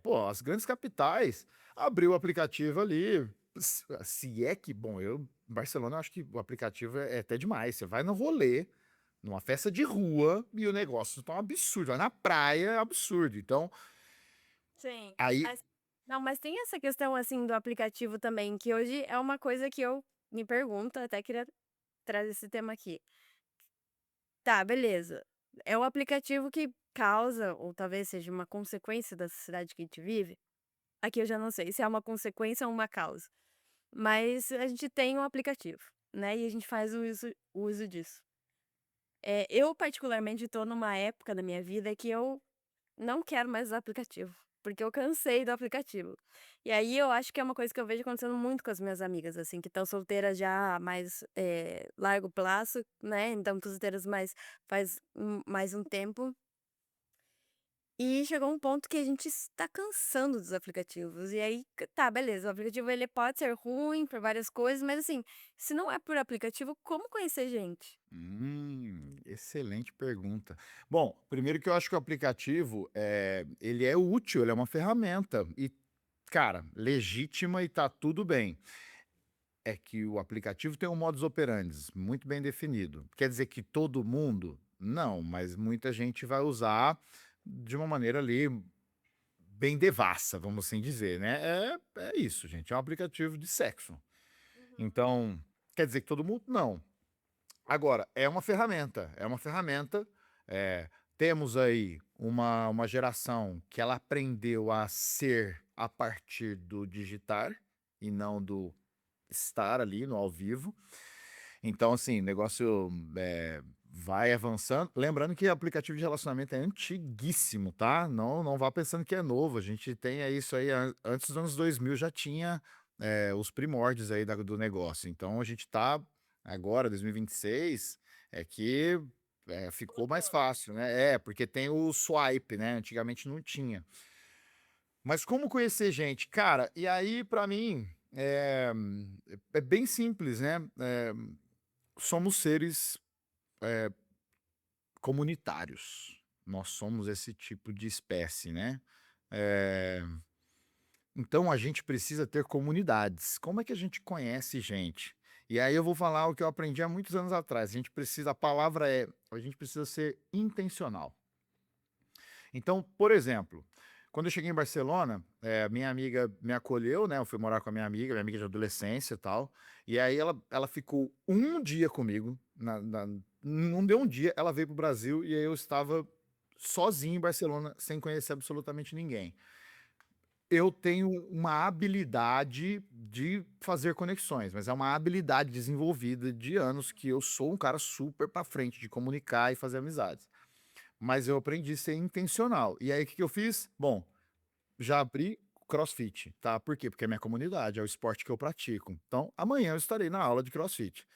pô, as grandes capitais, abriu o aplicativo ali, se é que, bom, Barcelona, eu acho que o aplicativo é até demais. Você vai no rolê, numa festa de rua, e o negócio tá um absurdo. Vai na praia, é absurdo. Então,
Sim.
aí.
Mas não, mas tem essa questão, assim, do aplicativo também, que hoje é uma coisa que eu me pergunto, até queria trazer esse tema aqui. Tá, beleza. É o aplicativo que causa, ou talvez seja uma consequência da sociedade que a gente vive. Aqui eu já não sei se é uma consequência ou uma causa. Mas a gente tem um aplicativo, né? E a gente faz o uso disso. Eu, particularmente, tô numa época da minha vida que eu não quero mais usar aplicativo, porque eu cansei do aplicativo. E aí eu acho que é uma coisa que eu vejo acontecendo muito com as minhas amigas, assim, que estão solteiras já há mais largo prazo, né? Então, estão solteiras faz mais um tempo. E chegou um ponto que a gente está cansando dos aplicativos. E aí, tá, beleza, o aplicativo ele pode ser ruim por várias coisas, mas assim, se não é por aplicativo, como conhecer gente?
Excelente pergunta. Bom, primeiro que eu acho que o aplicativo, ele é útil, ele é uma ferramenta e, cara, legítima e tá tudo bem. É que o aplicativo tem um modus operandi muito bem definido. Quer dizer que todo mundo? Não, mas muita gente vai usar de uma maneira ali bem devassa, vamos assim dizer, né? É isso, gente, é um aplicativo de sexo. Então, quer dizer que todo mundo? Não. Agora, é uma ferramenta. eh, Temos aí uma geração que ela aprendeu a ser a partir do digitar e não do estar ali no ao vivo. Então, assim, o negócio vai avançando. Lembrando que aplicativo de relacionamento é antiguíssimo, tá? Não vá pensando que é novo. A gente tem isso aí, antes dos anos 2000 já tinha os primórdios aí do negócio. Então, a gente tá agora, 2026, é que ficou mais fácil, né? Porque tem o swipe, né? Antigamente não tinha. Mas como conhecer gente? Cara, e aí, pra mim, é bem simples, né? Somos seres comunitários. Nós somos esse tipo de espécie, né? Eh, então a gente precisa ter comunidades. Como é que a gente conhece gente? E aí eu vou falar o que eu aprendi há muitos anos atrás. A gente precisa ser intencional. Então, por exemplo, quando eu cheguei em Barcelona, minha amiga me acolheu, né? Eu fui morar com a minha amiga de adolescência e tal. E aí ela ficou um dia comigo. Não deu um dia, ela veio pro Brasil e aí eu estava sozinho em Barcelona, sem conhecer absolutamente ninguém. Eu tenho uma habilidade de fazer conexões, mas é uma habilidade desenvolvida de anos que eu sou um cara super pra frente de comunicar e fazer amizades. Mas eu aprendi a ser intencional. E aí, o que que eu fiz? Bom, já abri CrossFit, tá? Por quê? Porque é minha comunidade, é o esporte que eu pratico. Então, amanhã eu estarei na aula de CrossFit.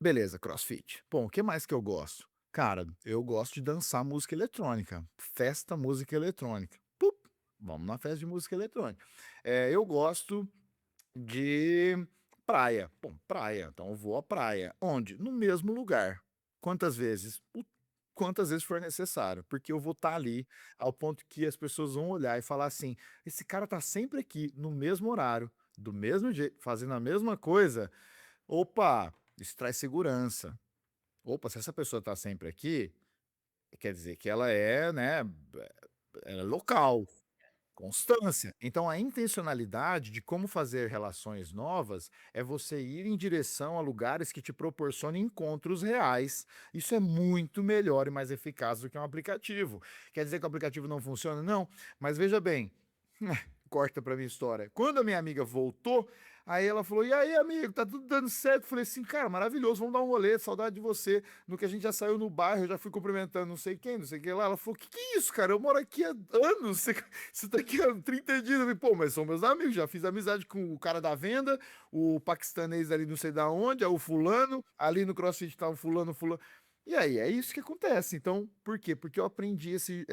Beleza, CrossFit. Bom, o que mais que eu gosto? Cara, eu gosto de dançar música eletrônica. Festa, música eletrônica. Pup, vamos na festa de música eletrônica. Eu gosto de praia. Bom, praia. Então eu vou à praia. Onde? No mesmo lugar. Quantas vezes? quantas vezes for necessário, porque eu vou estar ali ao ponto que as pessoas vão olhar e falar assim: "Esse cara tá sempre aqui, no mesmo horário, do mesmo jeito, fazendo a mesma coisa. Opa, isso traz segurança. Opa, se essa pessoa tá sempre aqui, quer dizer que ela é, né, ela é local". Constância. Então a intencionalidade de como fazer relações novas é você ir em direção a lugares que te proporcionem encontros reais. Isso é muito melhor e mais eficaz do que um aplicativo. Quer dizer que o aplicativo não funciona? Não, mas veja bem, corta pra minha história. Quando a minha amiga voltou, aí ela falou: "E aí, amigo, tá tudo dando certo?" Eu falei assim: "Cara, maravilhoso, vamos dar um rolê, saudade de você." No que a gente já saiu no bairro, eu já fui cumprimentando não sei quem, não sei o que lá. Ela falou: Que é isso, cara? Eu moro aqui há anos. Você tá aqui há 30 dias." Eu falei: "Pô, mas são meus amigos, já fiz amizade com o cara da venda, o paquistanês ali não sei da onde, é o fulano, ali no CrossFit tá o fulano, fulano." E aí, é isso que acontece. Então, por quê? Porque eu aprendi esse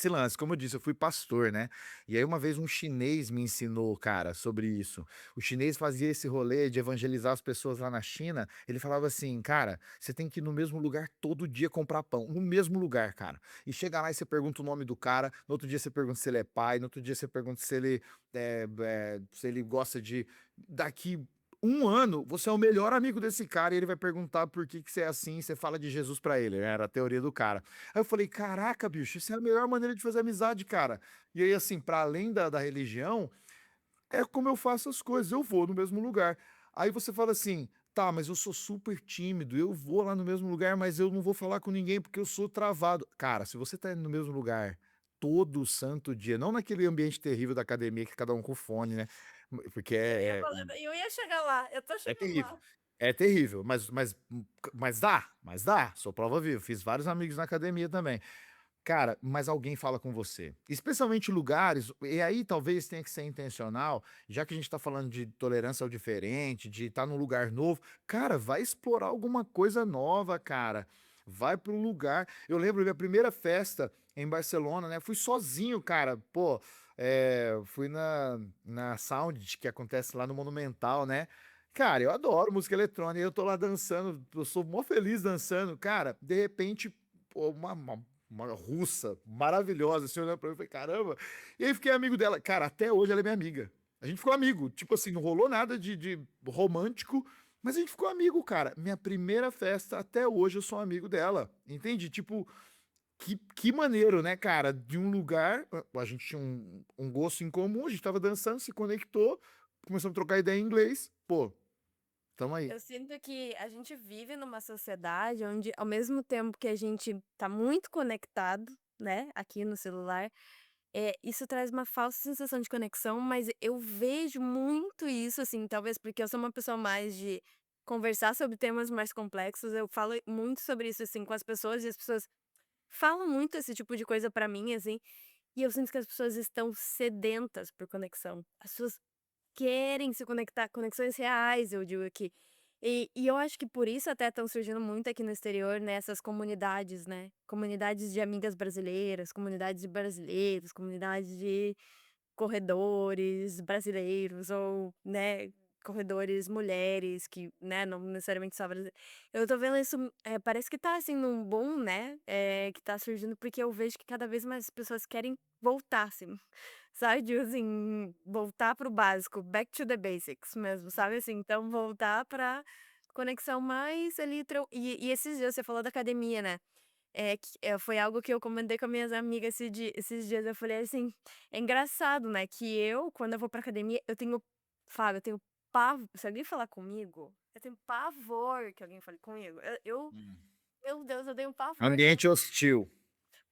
lance. Como eu disse, eu fui pastor, né? E aí uma vez um chinês me ensinou, cara, sobre isso. O chinês fazia esse rolê de evangelizar as pessoas lá na China. Ele falava assim, cara, você tem que ir no mesmo lugar todo dia comprar pão. No mesmo lugar, cara. E chega lá e você pergunta o nome do cara. No outro dia você pergunta se ele é pai. No outro dia você pergunta se ele gosta de. Daqui um ano, você é o melhor amigo desse cara e ele vai perguntar por que você é assim, e você fala de Jesus pra ele, né? Era a teoria do cara. Aí eu falei, caraca, bicho, isso é a melhor maneira de fazer amizade, cara. E aí, assim, pra além da religião, é como eu faço as coisas, eu vou no mesmo lugar. Aí você fala assim, tá, mas eu sou super tímido, eu vou lá no mesmo lugar, mas eu não vou falar com ninguém porque eu sou travado. Cara, se você tá indo no mesmo lugar todo santo dia, não naquele ambiente terrível da academia que cada um com fone, né? Porque
Eu ia chegar lá, eu tô
é
chegando
terrível.
lá.
É terrível, mas dá, sou prova viva, fiz vários amigos na academia também. Cara, mas alguém fala com você. Especialmente lugares, e aí talvez tenha que ser intencional, já que a gente tá falando de tolerância ao diferente, de estar num lugar novo. Cara, vai explorar alguma coisa nova, cara. Vai para um lugar. Eu lembro minha primeira festa em Barcelona, né? Fui sozinho, cara. Pô, fui na Sound, que acontece lá no Monumental, né? Cara, eu adoro música eletrônica, eu tô lá dançando, eu sou mó feliz dançando. Cara, de repente, pô, uma russa maravilhosa, assim, olhando pra mim, eu falei, caramba. E aí fiquei amigo dela. Cara, até hoje ela é minha amiga. A gente ficou amigo. Tipo assim, não rolou nada de romântico, mas a gente ficou amigo, cara. Minha primeira festa, até hoje eu sou amigo dela. Entende? Tipo, que maneiro, né, cara? De um lugar, a gente tinha um gosto em comum, a gente tava dançando, se conectou, começamos a trocar ideia em inglês. Pô, tamo aí.
Eu sinto que a gente vive numa sociedade onde, ao mesmo tempo que a gente tá muito conectado, né, aqui no celular, isso traz uma falsa sensação de conexão, mas eu vejo muito isso, assim, talvez porque eu sou uma pessoa mais de conversar sobre temas mais complexos, eu falo muito sobre isso, assim, com as pessoas e as pessoas falam muito esse tipo de coisa pra mim, assim, e eu sinto que as pessoas estão sedentas por conexão. As pessoas querem se conectar, conexões reais, eu digo aqui. E eu acho que por isso até estão surgindo muito aqui no exterior, né, essas comunidades, né? Comunidades de amigas brasileiras, comunidades de brasileiros, comunidades de corredores brasileiros ou, né, corredores mulheres que, né, não necessariamente só brasileiros. Eu tô vendo isso, parece que tá, assim, num boom, né, que tá surgindo, porque eu vejo que cada vez mais pessoas querem voltar, assim, sabe, de, assim, voltar pro básico, back to the basics mesmo, sabe, assim, então voltar pra conexão mais ali, e esses dias você falou da academia, né, foi algo que eu comentei com as minhas amigas esses dias, eu falei assim, é engraçado, né, que eu, quando eu vou pra academia, eu tenho se alguém falar comigo, eu tenho pavor que alguém fale comigo. Meu Deus, eu tenho pavor.
Ambiente hostil.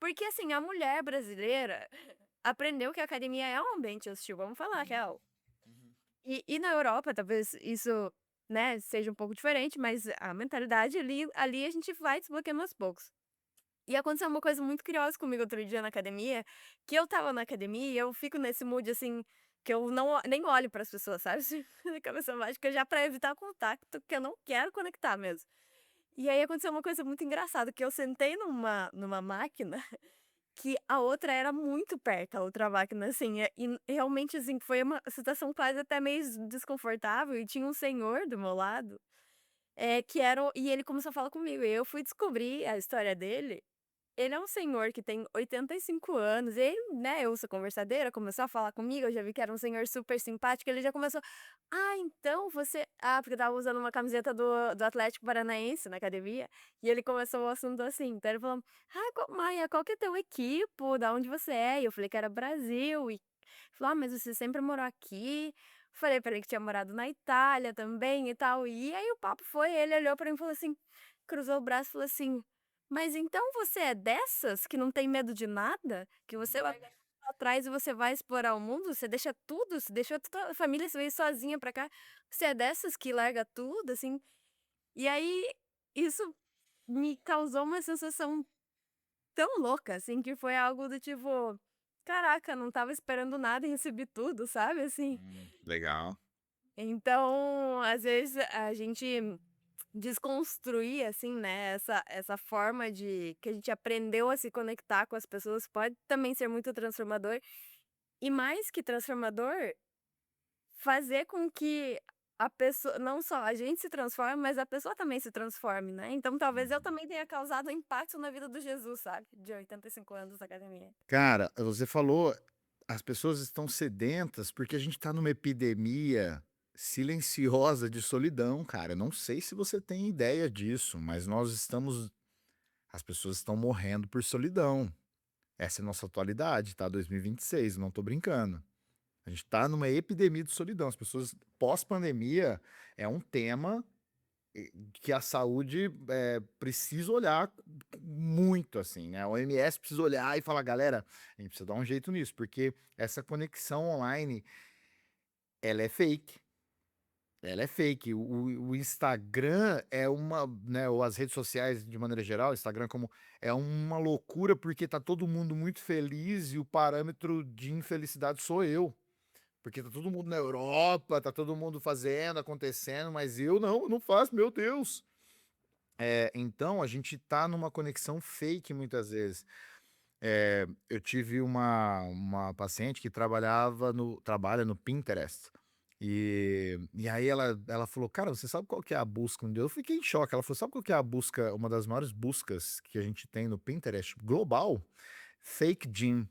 Porque assim, a mulher brasileira aprendeu que a academia é um ambiente hostil, vamos falar a real. E na Europa, talvez isso, né, seja um pouco diferente, mas a mentalidade ali a gente vai desbloqueando aos poucos. E aconteceu uma coisa muito curiosa comigo outro dia na academia, que eu estava na academia e eu fico nesse mood, assim, que eu não nem olho para as pessoas, sabe, assim, de cabeça mágica já para evitar contato, que eu não quero conectar mesmo. E aí aconteceu uma coisa muito engraçada, que eu sentei numa máquina que a outra era muito perto, a outra máquina, assim, e realmente, assim, foi uma situação quase até meio desconfortável e tinha um senhor do meu lado que era e ele começou a falar comigo, e eu fui descobrir a história dele. Ele é um senhor que tem 85 anos, ele, né, eu sou conversadeira, começou a falar comigo, eu já vi que era um senhor super simpático, ele já começou: "Ah, então você", porque eu estava usando uma camiseta do Atlético Paranaense na academia, e ele começou o assunto assim, então ele falou: "Ah, Maia, qual que é teu equipo? Da onde você é?" E eu falei que era Brasil, e falou: "Ah, mas você sempre morou aqui?" Falei pra ele que tinha morado na Itália também e tal, e aí o papo foi, ele olhou pra mim e falou assim, cruzou o braço e falou assim: "Mas então você é dessas que não tem medo de nada? Que você vai deixar tudo atrás e você vai explorar o mundo? Você deixa tudo, você deixou toda a família, você veio sozinha pra cá, você é dessas que larga tudo, assim?" E aí, isso me causou uma sensação tão louca, assim, que foi algo do tipo: "Caraca, não estava esperando nada e recebi tudo", sabe, assim?
Legal.
Então, às vezes, a gente desconstruir, assim, né, essa forma de que a gente aprendeu a se conectar com as pessoas pode também ser muito transformador, e mais que transformador, fazer com que a pessoa não só a gente se transforme, mas a pessoa também se transforme, né. Então talvez eu também tenha causado impacto na vida do Jesus, sabe, de 85 anos da academia.
Cara, você falou, as pessoas estão sedentas porque a gente tá numa epidemia silenciosa de solidão, cara. Eu não sei se você tem ideia disso, mas as pessoas estão morrendo por solidão. Essa é a nossa atualidade, tá? 2026, não tô brincando. A gente tá numa epidemia de solidão. As pessoas, pós-pandemia, é um tema que a saúde precisa olhar muito, assim, né? A OMS precisa olhar e falar, galera, a gente precisa dar um jeito nisso, porque essa conexão online, ela é fake. Ela é fake. O Instagram é uma, né, ou as redes sociais de maneira geral, o Instagram como é uma loucura porque tá todo mundo muito feliz e o parâmetro de infelicidade sou eu. Porque tá todo mundo na Europa, tá todo mundo fazendo, acontecendo, mas eu não faço, meu Deus. Então a gente tá numa conexão fake muitas vezes. Eu tive uma paciente que trabalha no Pinterest. E aí ela falou, cara, você sabe qual que é a busca? Um dia eu fiquei em choque. Ela falou, sabe qual que é a busca, uma das maiores buscas que a gente tem no Pinterest global? Fake gym.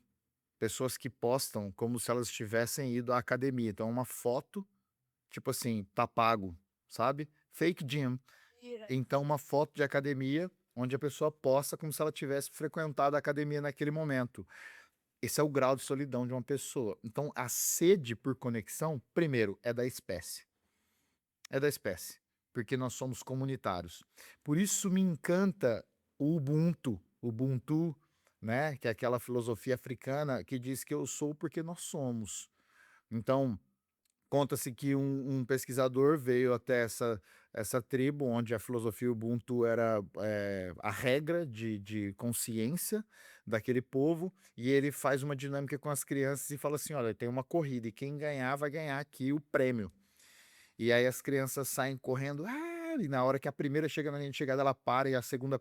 Pessoas que postam como se elas tivessem ido à academia. Então, uma foto, tipo assim, tá pago, sabe? Fake gym.
Mentira.
Então, uma foto de academia onde a pessoa posta como se ela tivesse frequentado a academia naquele momento. Esse é o grau de solidão de uma pessoa. Então, a sede por conexão, primeiro, é da espécie. É da espécie, porque nós somos comunitários. Por isso me encanta o Ubuntu, né, que é aquela filosofia africana que diz que eu sou porque nós somos. Então, conta-se que um pesquisador veio até essa tribo, onde a filosofia Ubuntu era a regra de consciência daquele povo, e ele faz uma dinâmica com as crianças e fala assim: olha, tem uma corrida, e quem ganhar vai ganhar aqui o prêmio. E aí as crianças saem correndo, e na hora que a primeira chega na linha de chegada, ela para, e a segunda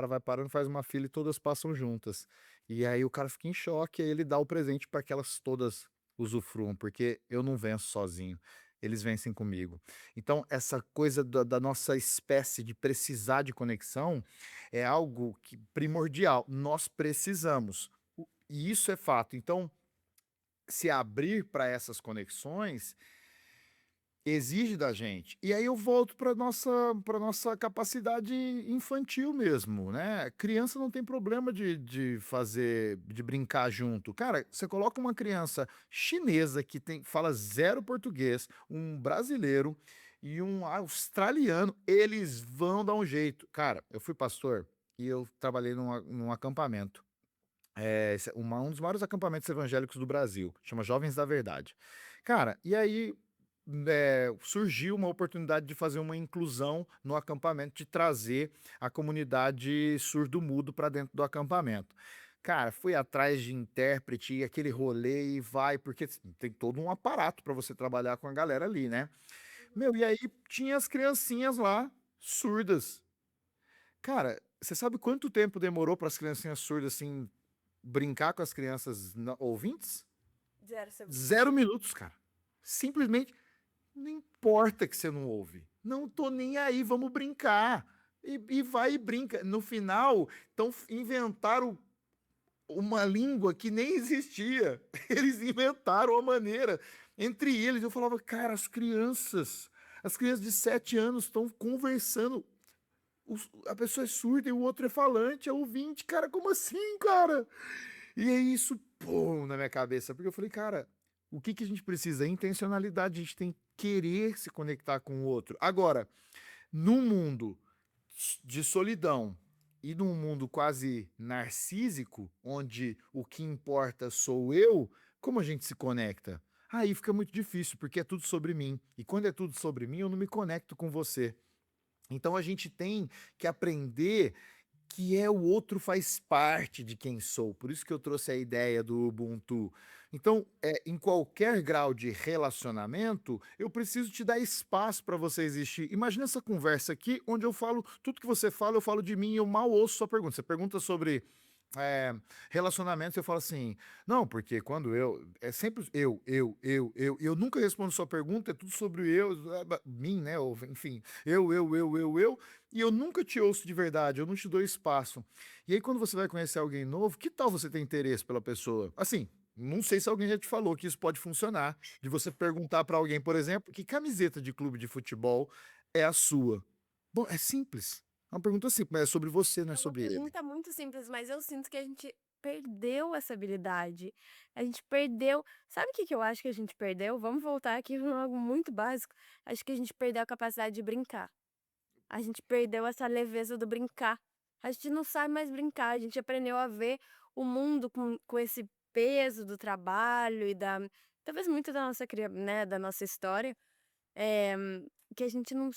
vai parando, faz uma fila e todas passam juntas. E aí o cara fica em choque, aí ele dá o presente para que elas todas usufruam, porque eu não venço sozinho, eles vencem comigo. Então, essa coisa da nossa espécie de precisar de conexão é algo primordial. Nós precisamos. E isso é fato. Então, se abrir para essas conexões exige da gente. E aí eu volto para nossa capacidade infantil mesmo, né? Criança não tem problema de brincar junto. Cara, você coloca uma criança chinesa que fala zero português, um brasileiro e um australiano, eles vão dar um jeito. Cara, eu fui pastor e eu trabalhei num acampamento. Um dos maiores acampamentos evangélicos do Brasil, chama Jovens da Verdade. Cara, e aí surgiu uma oportunidade de fazer uma inclusão no acampamento, de trazer a comunidade surdo-mudo para dentro do acampamento. Cara, fui atrás de intérprete e aquele rolê e vai, porque tem todo um aparato para você trabalhar com a galera ali, né? Meu, e aí tinha as criancinhas lá, surdas. Cara, você sabe quanto tempo demorou para as criancinhas surdas, assim, brincar com as crianças ouvintes?
0 segundos.
0 minutos, cara. Simplesmente não importa que você não ouve. Não tô nem aí, vamos brincar. E vai e brinca. No final, então inventaram uma língua que nem existia. Eles inventaram uma maneira entre eles. Eu falava, cara, as crianças de 7 anos estão conversando. A pessoa é surda e o outro é falante, é ouvinte. Cara, como assim, cara? E é isso, pum, na minha cabeça. Porque eu falei, cara, o que que a gente precisa? Intencionalidade. A gente tem que querer se conectar com o outro. Agora, num mundo de solidão e num mundo quase narcísico, onde o que importa sou eu, como a gente se conecta? Aí fica muito difícil, porque é tudo sobre mim. E quando é tudo sobre mim, eu não me conecto com você. Então a gente tem que aprender que é o outro faz parte de quem sou. Por isso que eu trouxe a ideia do Ubuntu. Então, em qualquer grau de relacionamento, eu preciso te dar espaço para você existir. Imagina essa conversa aqui, onde eu falo tudo que você fala, eu falo de mim e eu mal ouço sua pergunta. Você pergunta sobre é, relacionamentos, eu falo assim, não, porque quando é sempre e eu nunca respondo sua pergunta, é tudo sobre o eu, mim, né, ou, enfim, e eu nunca te ouço de verdade, eu não te dou espaço. E aí quando você vai conhecer alguém novo, que tal você ter interesse pela pessoa? Assim, não sei se alguém já te falou que isso pode funcionar, de você perguntar para alguém, por exemplo, que camiseta de clube de futebol é a sua? Bom, é simples. É uma pergunta simples, mas é sobre você, não é
É uma
sobre ele.
pergunta muito simples, mas eu sinto que a gente perdeu essa habilidade. A gente perdeu. Sabe o que que eu acho que a gente perdeu? Vamos voltar aqui para algo muito básico. Acho que a gente perdeu a capacidade de brincar. A gente perdeu essa leveza do brincar. A gente não sabe mais brincar. A gente aprendeu a ver o mundo com esse peso do trabalho e da. Talvez muito da nossa, né, da nossa história. Eh, que a gente não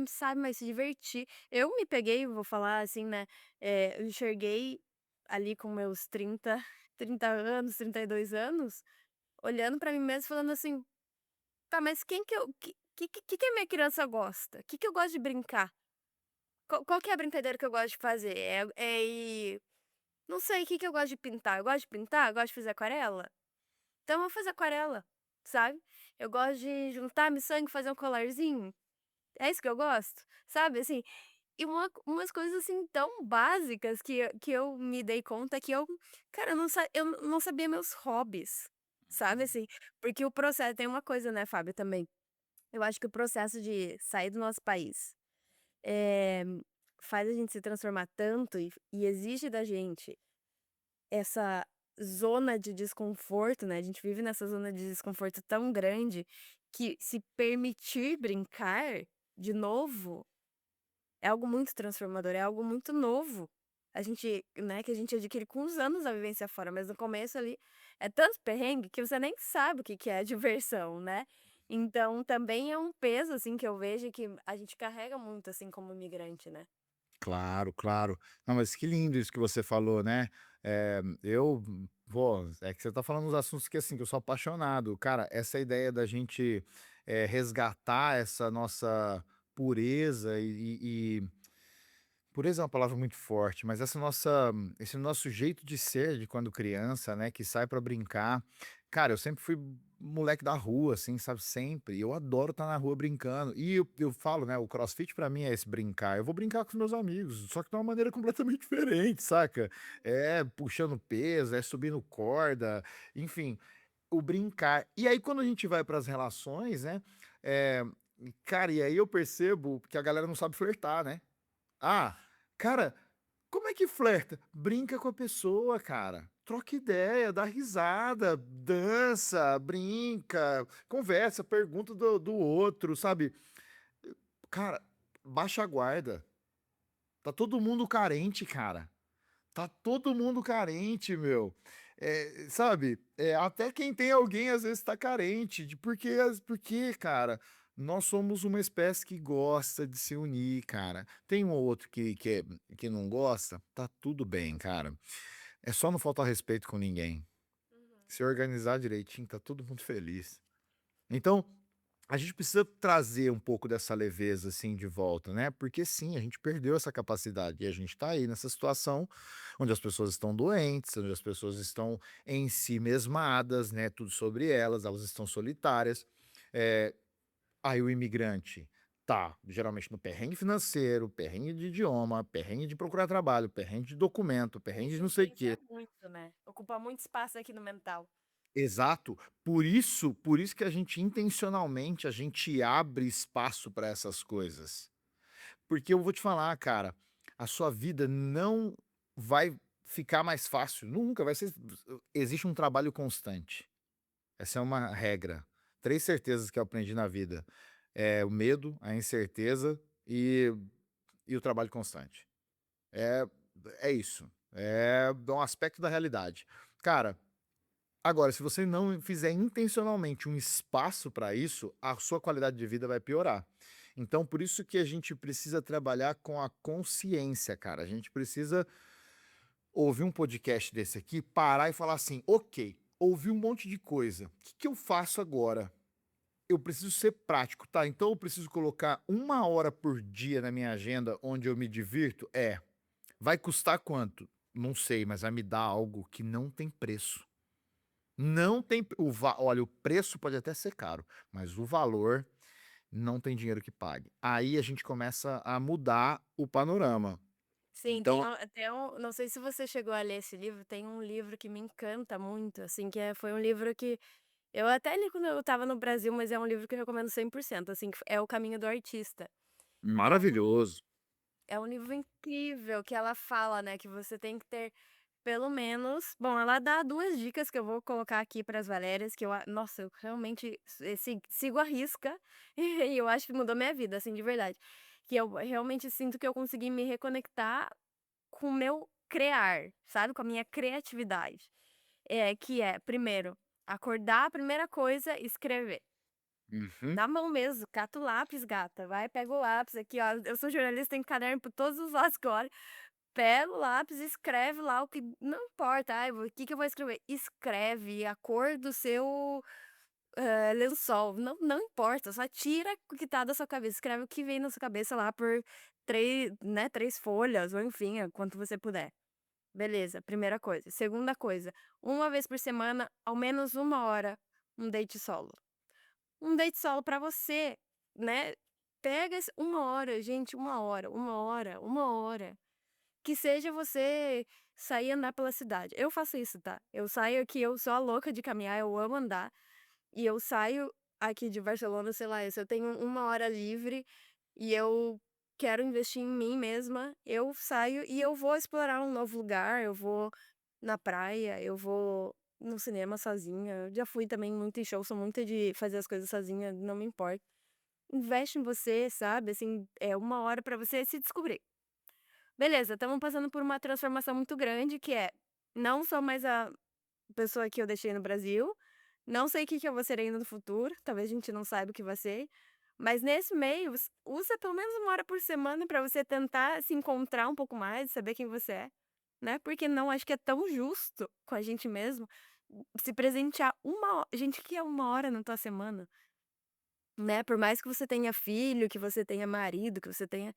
sabe mais se divertir. Eu me peguei, vou falar assim, né, eu enxerguei ali com meus 30 anos, 32 anos, olhando pra mim mesma e falando assim: "Tá, mas quem que eu que a minha criança gosta? Que eu gosto de brincar? Qual que é a brincadeira que eu gosto de fazer? É ir não sei, o que que eu gosto de pintar? Eu gosto de pintar? Eu gosto de fazer aquarela? Então eu vou fazer aquarela", sabe. Eu gosto de juntar miçanga e fazer um colarzinho. É isso que eu gosto, sabe, assim, e umas coisas, assim, tão básicas que eu me dei conta que cara, eu não sabia meus hobbies, sabe, assim, porque o processo tem uma coisa, né, Fábio, também, eu acho que o processo de sair do nosso país, eh, faz a gente se transformar tanto e exige da gente essa zona de desconforto, né, a gente vive nessa zona de desconforto tão grande, que se permitir brincar de novo é algo muito transformador, é algo muito novo. A gente, né, que a gente adquire com os anos a vivência fora, mas no começo ali é tanto perrengue que você nem sabe o que que é diversão, né. Então também é um peso, assim, que eu vejo que a gente carrega muito, assim, como imigrante, né.
Claro, claro. Não, mas que lindo isso que você falou, né. Eu pô, é que você tá falando uns assuntos que, assim, que eu sou apaixonado. Cara, essa ideia da gente, resgatar essa nossa pureza pureza é uma palavra muito forte, mas esse nosso jeito de ser de quando criança, né, que sai pra brincar. Cara, eu sempre fui moleque da rua, assim, sabe, sempre. E eu adoro estar na rua brincando. E eu falo, né, o CrossFit pra mim é esse brincar. Eu vou brincar com os meus amigos, só que de uma maneira completamente diferente, saca? É puxando peso, é subindo corda, enfim, o brincar. E aí quando a gente vai para as relações, né, eh, cara, e aí eu percebo que a galera não sabe flertar, né? Ah, cara, como é que flerta? Brinca com a pessoa, cara. Troca ideia, dá risada, dança, brinca, conversa, pergunta do outro, sabe? Cara, baixa a guarda. Tá todo mundo carente, cara. Tá todo mundo carente, meu. Sabe? Até quem tem alguém às vezes tá carente. Porque, cara, nós somos uma espécie que gosta de se unir, cara. Tem um ou outro que não gosta, tá tudo bem, cara. É só não faltar respeito com ninguém.
Uhum.
Se organizar direitinho, tá todo mundo feliz. Então, a gente precisa trazer um pouco dessa leveza, assim, de volta, né, porque sim, a gente perdeu essa capacidade e a gente tá aí nessa situação onde as pessoas estão doentes, onde as pessoas estão em si mesmadas, né, tudo sobre elas, elas estão solitárias. Eh, Aí o imigrante Tá, geralmente no perrengue financeiro, perrengue de idioma, perrengue de procurar trabalho, perrengue de documento, perrengue de não sei o
Pensa
quê.
muito, né? Ocupa muito espaço aqui no mental.
Exato. Por isso que a gente intencionalmente a gente abre espaço para essas coisas. Porque eu vou te falar, cara, a sua vida não vai ficar mais fácil, nunca vai ser. Existe um trabalho constante. Essa é uma regra. 3 certezas que eu aprendi na vida: é o medo, a incerteza e o trabalho constante. É é isso. É um aspecto da realidade. Cara, agora, se você não fizer intencionalmente um espaço para isso, a sua qualidade de vida vai piorar. Então, por isso que a gente precisa trabalhar com a consciência, cara. A gente precisa ouvir um podcast desse aqui, parar e falar assim: ok, ouvi um monte de coisa. O que, que eu faço agora? Eu preciso ser prático, tá? Então eu preciso colocar 1 hora por dia na minha agenda onde eu me divirto? É. Vai custar quanto? Não sei, mas vai me dar algo que não tem preço. Não tem olha, o preço pode até ser caro, mas o valor não tem dinheiro que pague. Aí a gente começa a mudar o panorama.
Sim, tem
Então
até um, não sei se você chegou a ler esse livro, tem um livro que me encanta muito, assim, foi um livro que eu até li quando eu estava no Brasil, mas é um livro que eu recomendo 100%, assim, que é O Caminho do Artista. É um
maravilhoso.
é um livro incrível que ela fala, né, que você tem que ter pelo menos, bom, ela dá 2 dicas que eu vou colocar aqui para as Valérias, que nossa, eu realmente sigo à risca, e eu acho que mudou minha vida, assim, de verdade. Que eu realmente sinto que eu consegui me reconectar com o meu criar, sabe, com a minha criatividade. Que é, primeiro, acordar, a primeira coisa, escrever.
Uhum.
Na mão mesmo, cata o lápis, gata, vai, pega o lápis aqui, ó, eu sou jornalista, tenho caderno por todos os lados que eu olho, pega o lápis e escreve lá o que não importa, ai, o que que eu vou escrever? Escreve a cor do seu, lençol, não importa, só tira o que tá da sua cabeça, escreve o que vem na sua cabeça lá por 3 folhas ou enfim, quanto você puder. Beleza, primeira coisa. Segunda coisa, uma vez por semana, ao menos 1 hora, um date solo. Um date solo pra você, né, pega 1 hora, gente, 1 hora, 1 hora, 1 hora. Que seja você sair e andar pela cidade. Eu faço isso, tá? Eu saio aqui, eu sou a louca de caminhar, eu amo andar. E eu saio aqui de Barcelona, sei lá, se eu tenho 1 hora livre e eu quero investir em mim mesma, eu saio e eu vou explorar um novo lugar, eu vou na praia, eu vou no cinema sozinha. Eu já fui também muito em show, sou muito de fazer as coisas sozinha, não me importa. Investe em você, sabe? Assim, é 1 hora pra você se descobrir. Beleza, estamos passando por uma transformação muito grande, que é, não sou mais a pessoa que eu deixei no Brasil, não sei o que que eu vou ser ainda no futuro, talvez a gente não saiba o que vai ser, mas nesse meio, usa pelo menos 1 hora por semana para você tentar se encontrar um pouco mais, saber quem você é, né? Porque não acho que é tão justo com a gente mesmo se presentear gente, que é 1 hora na tua semana, né? Por mais que você tenha filho, que você tenha marido, que você tenha.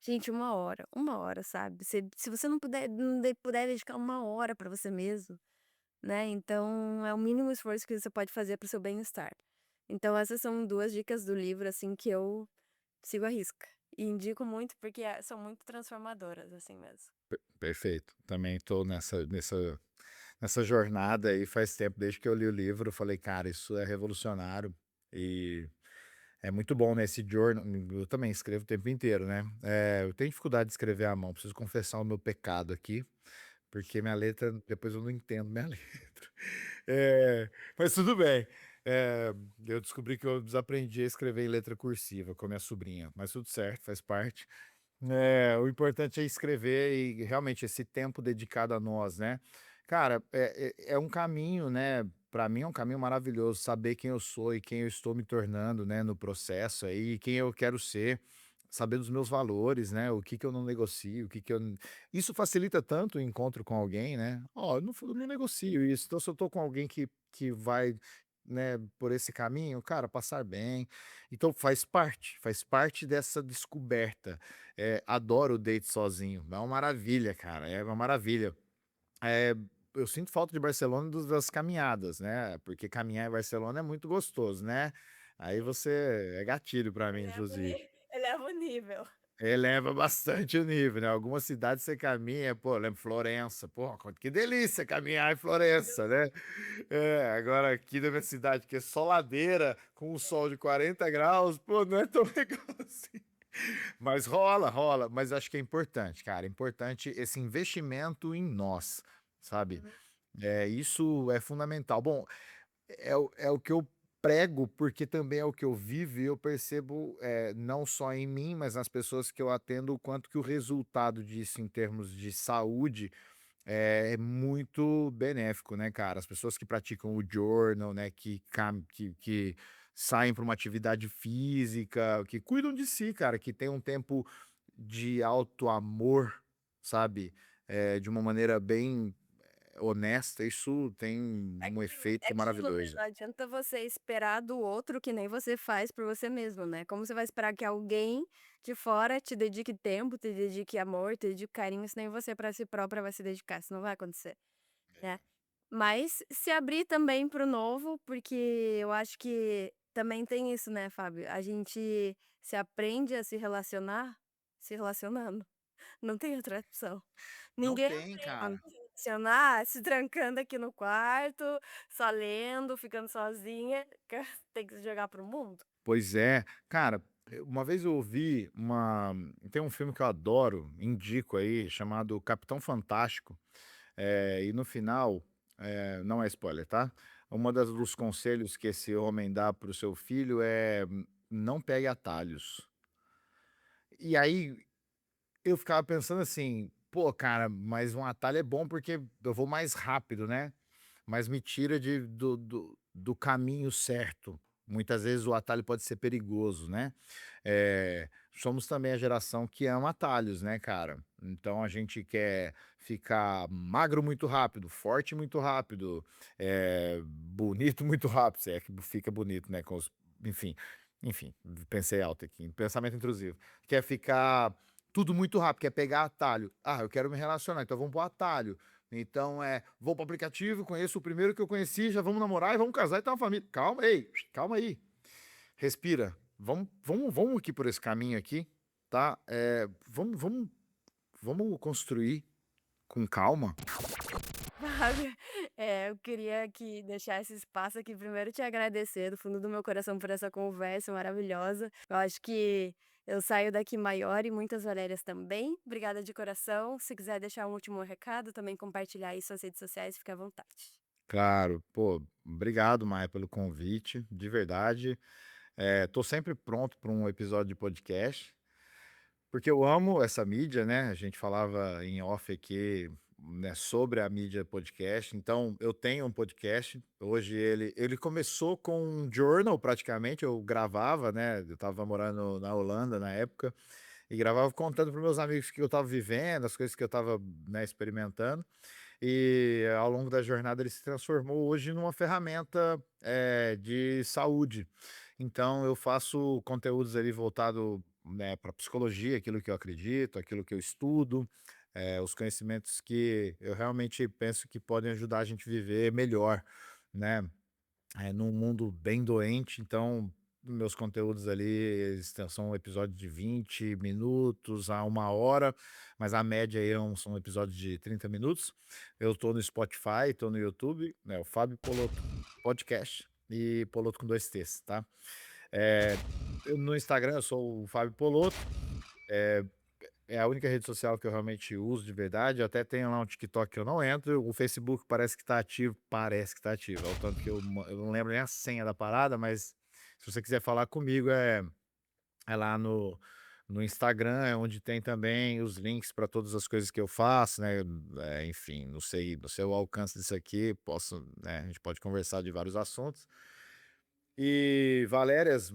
Gente, 1 hora, sabe. Se você não puder dedicar 1 hora pra você mesmo, né, então é o mínimo esforço que você pode fazer para o seu bem-estar. Então essas são 2 dicas do livro, assim, que eu sigo à risca. E indico muito porque, são muito transformadoras, assim mesmo.
Perfeito. Também tô nessa jornada aí faz tempo, desde que eu li o livro, eu falei: "Cara, isso é revolucionário", e é muito bom nesse journal. Eu também escrevo o tempo inteiro, né. Eu tenho dificuldade de escrever à mão, preciso confessar o meu pecado aqui, porque minha letra depois eu não entendo minha letra. Mas tudo bem. Eu descobri que eu desaprendi a escrever em letra cursiva com a minha sobrinha, mas tudo certo, faz parte. O importante é escrever e realmente esse tempo dedicado a nós, né. Cara, é um caminho, né, para mim é um caminho maravilhoso saber quem eu sou e quem eu estou me tornando, né, no processo aí, quem eu quero ser, saber dos meus valores, né, o que que eu não negocio, o que que eu n isso facilita tanto o encontro com alguém, né. "Ó, eu não negocio isso", então se eu tô com alguém que vai, né, por esse caminho, cara, passar bem. Então faz parte dessa descoberta. Adoro o date sozinho, é uma maravilha, cara, é uma maravilha. Eh, eu sinto falta de Barcelona das caminhadas, né, porque caminhar em Barcelona é muito gostoso, né. Aí você é gatilho pra mim, inclusive.
nível.
Eleva bastante o nível, né? Algumas cidades você caminha, pô, eu lembro Florença, pô, que delícia caminhar em Florença, né? Agora aqui na minha cidade, que é só ladeira, com um sol de 40 graus, pô, não é tão legal assim. Mas rola, mas acho que é importante, cara, é importante esse investimento em nós, sabe?
Uhum.
Isso é fundamental. Bom, é o que eu prego, porque também é o que eu vivo e eu percebo, não só em mim, mas nas pessoas que eu atendo, o quanto que o resultado disso em termos de saúde é muito benéfico, né, cara? As pessoas que praticam o journal, né, que saem para uma atividade física, que cuidam de si, cara, que tem um tempo de auto-amor, sabe? De uma maneira bem honesta, isso tem
É
um efeito
aquilo, né,
maravilhoso.
não adianta você esperar do outro que nem você faz por você mesmo, né. Como você vai esperar que alguém de fora te dedique tempo, te dedique amor, te dedique carinho, se nem você para si própria vai se dedicar, isso não vai acontecer, né. Mas se abrir também para o novo, porque eu acho que também tem isso, né, Fábio, a gente se aprende a se relacionar se relacionando. Não tem outra opção.
Não
Ninguém
tem,
aprende a
cara.
se relacionar se trancando aqui no quarto, só lendo, ficando sozinha, tem que se jogar para o mundo.
Pois é. Cara, uma vez eu ouvi tem um filme que eu adoro, indico aí, chamado Capitão Fantástico, e no final, não é spoiler, tá? Uma dos conselhos que esse homem dá para o seu filho é: "Não pegue atalhos". E aí eu ficava pensando assim: "Pô, cara, mas um atalho é bom porque eu vou mais rápido, né?" Mas me tira do caminho certo. Muitas vezes o atalho pode ser perigoso, né? Somos também a geração que ama atalhos, né, cara? Então a gente quer ficar magro muito rápido, forte muito rápido, bonito muito rápido, se é que fica bonito, né? Enfim, enfim, pensei alto aqui, pensamento intrusivo. Quer ficar tudo muito rápido, quer pegar atalho. Ah, eu quero me relacionar, então vamos pro atalho. Então, vou pro aplicativo, conheço o primeiro que eu conheci, já vamos namorar e vamos casar e ter uma família. Calma, ei, calma aí. Respira. Vamos aqui por esse caminho aqui, tá? Vamos construir com calma.
Sabe? Eu queria aqui deixar esse espaço aqui, primeiro te agradecer do fundo do meu coração por essa conversa maravilhosa. Eu acho que eu saio daqui maior e muitas Valérias também. Obrigada de coração. Se quiser deixar um último recado, também compartilhar aí suas redes sociais, fica à vontade.
Claro, pô, obrigado, Maia, pelo convite, de verdade. Tô sempre pronto para um episódio de podcast. Porque eu amo essa mídia, né? A gente falava em off aqui, né, sobre a mídia podcast. Então, eu tenho um podcast. Hoje ele começou com um journal, praticamente. Eu gravava, né? Eu estava morando na Holanda na época e gravava contando para meus amigos o que eu estava vivendo, as coisas que eu estava, né, experimentando. E ao longo da jornada ele se transformou hoje numa ferramenta de saúde. Então eu faço conteúdos ali voltado, né, para psicologia, aquilo que eu acredito, aquilo que eu estudo, os conhecimentos que eu realmente penso que podem ajudar a gente a viver melhor, né? Num mundo bem doente, então meus conteúdos ali são episódios de 20 minutos a 1 hora, mas a média aí são episódios de 30 minutos. Eu tô no Spotify, tô no YouTube, né? O Fábio Poloto Podcast e Poloto com 2 T's, tá? É, no Instagram eu sou o Fábio Poloto. É, é a única rede social que eu realmente uso de verdade. Eu até tenho lá um TikTok que eu não entro. O Facebook parece que tá ativo. É o tanto que eu não lembro nem a senha da parada, mas se você quiser falar comigo, é lá no Instagram, é onde tem também os links para todas as coisas que eu faço, né? Enfim, não sei o alcance disso aqui, né? A gente pode conversar de vários assuntos. E, Valérias,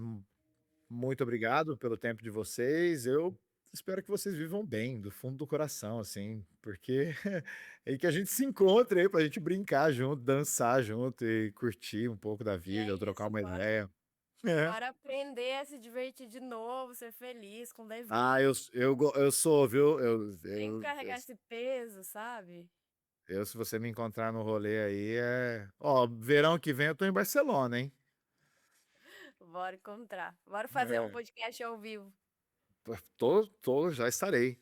muito obrigado pelo tempo de vocês. Eu espero que vocês vivam bem, do fundo do coração, assim, porque é aí que a gente se encontre aí pra gente brincar junto, dançar junto e curtir um pouco da
E é
vida, ou trocar
isso,
uma
bora,
ideia. É.
bora aprender a se divertir de novo, ser feliz com
Ah,
leveza,
eu sou, viu?
sem carregar esse peso, sabe?
Se você me encontrar no rolê aí, Ó, verão que vem eu tô em Barcelona, hein?
Bora encontrar. Bora fazer um
É.
podcast ao vivo.
Já estarei.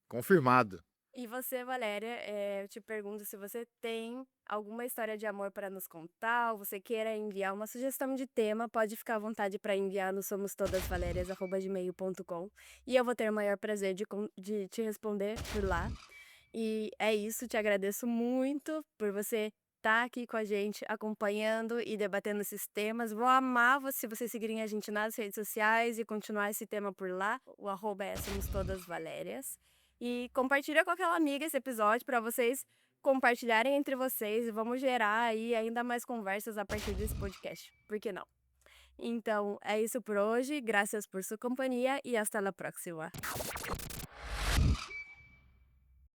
Confirmado.
E você, Valéria, eu te pergunto se você tem alguma história de amor para nos contar, ou você queira enviar uma sugestão de tema, pode ficar à vontade para enviar no somostodasvalerias@gmail.com e eu vou ter o maior prazer de te responder por lá. E é isso, te agradeço muito por você estar aqui com a gente, acompanhando e debatendo esses temas. Vou amar se vocês seguirem a gente nas redes sociais e continuar esse tema por lá. O arroba é Somos Todas Valérias. E compartilha com aquela amiga esse episódio para vocês compartilharem entre vocês e vamos gerar aí ainda mais conversas a partir desse podcast. Por que não? Então, é isso por hoje. Graças por sua companhia e hasta la próxima.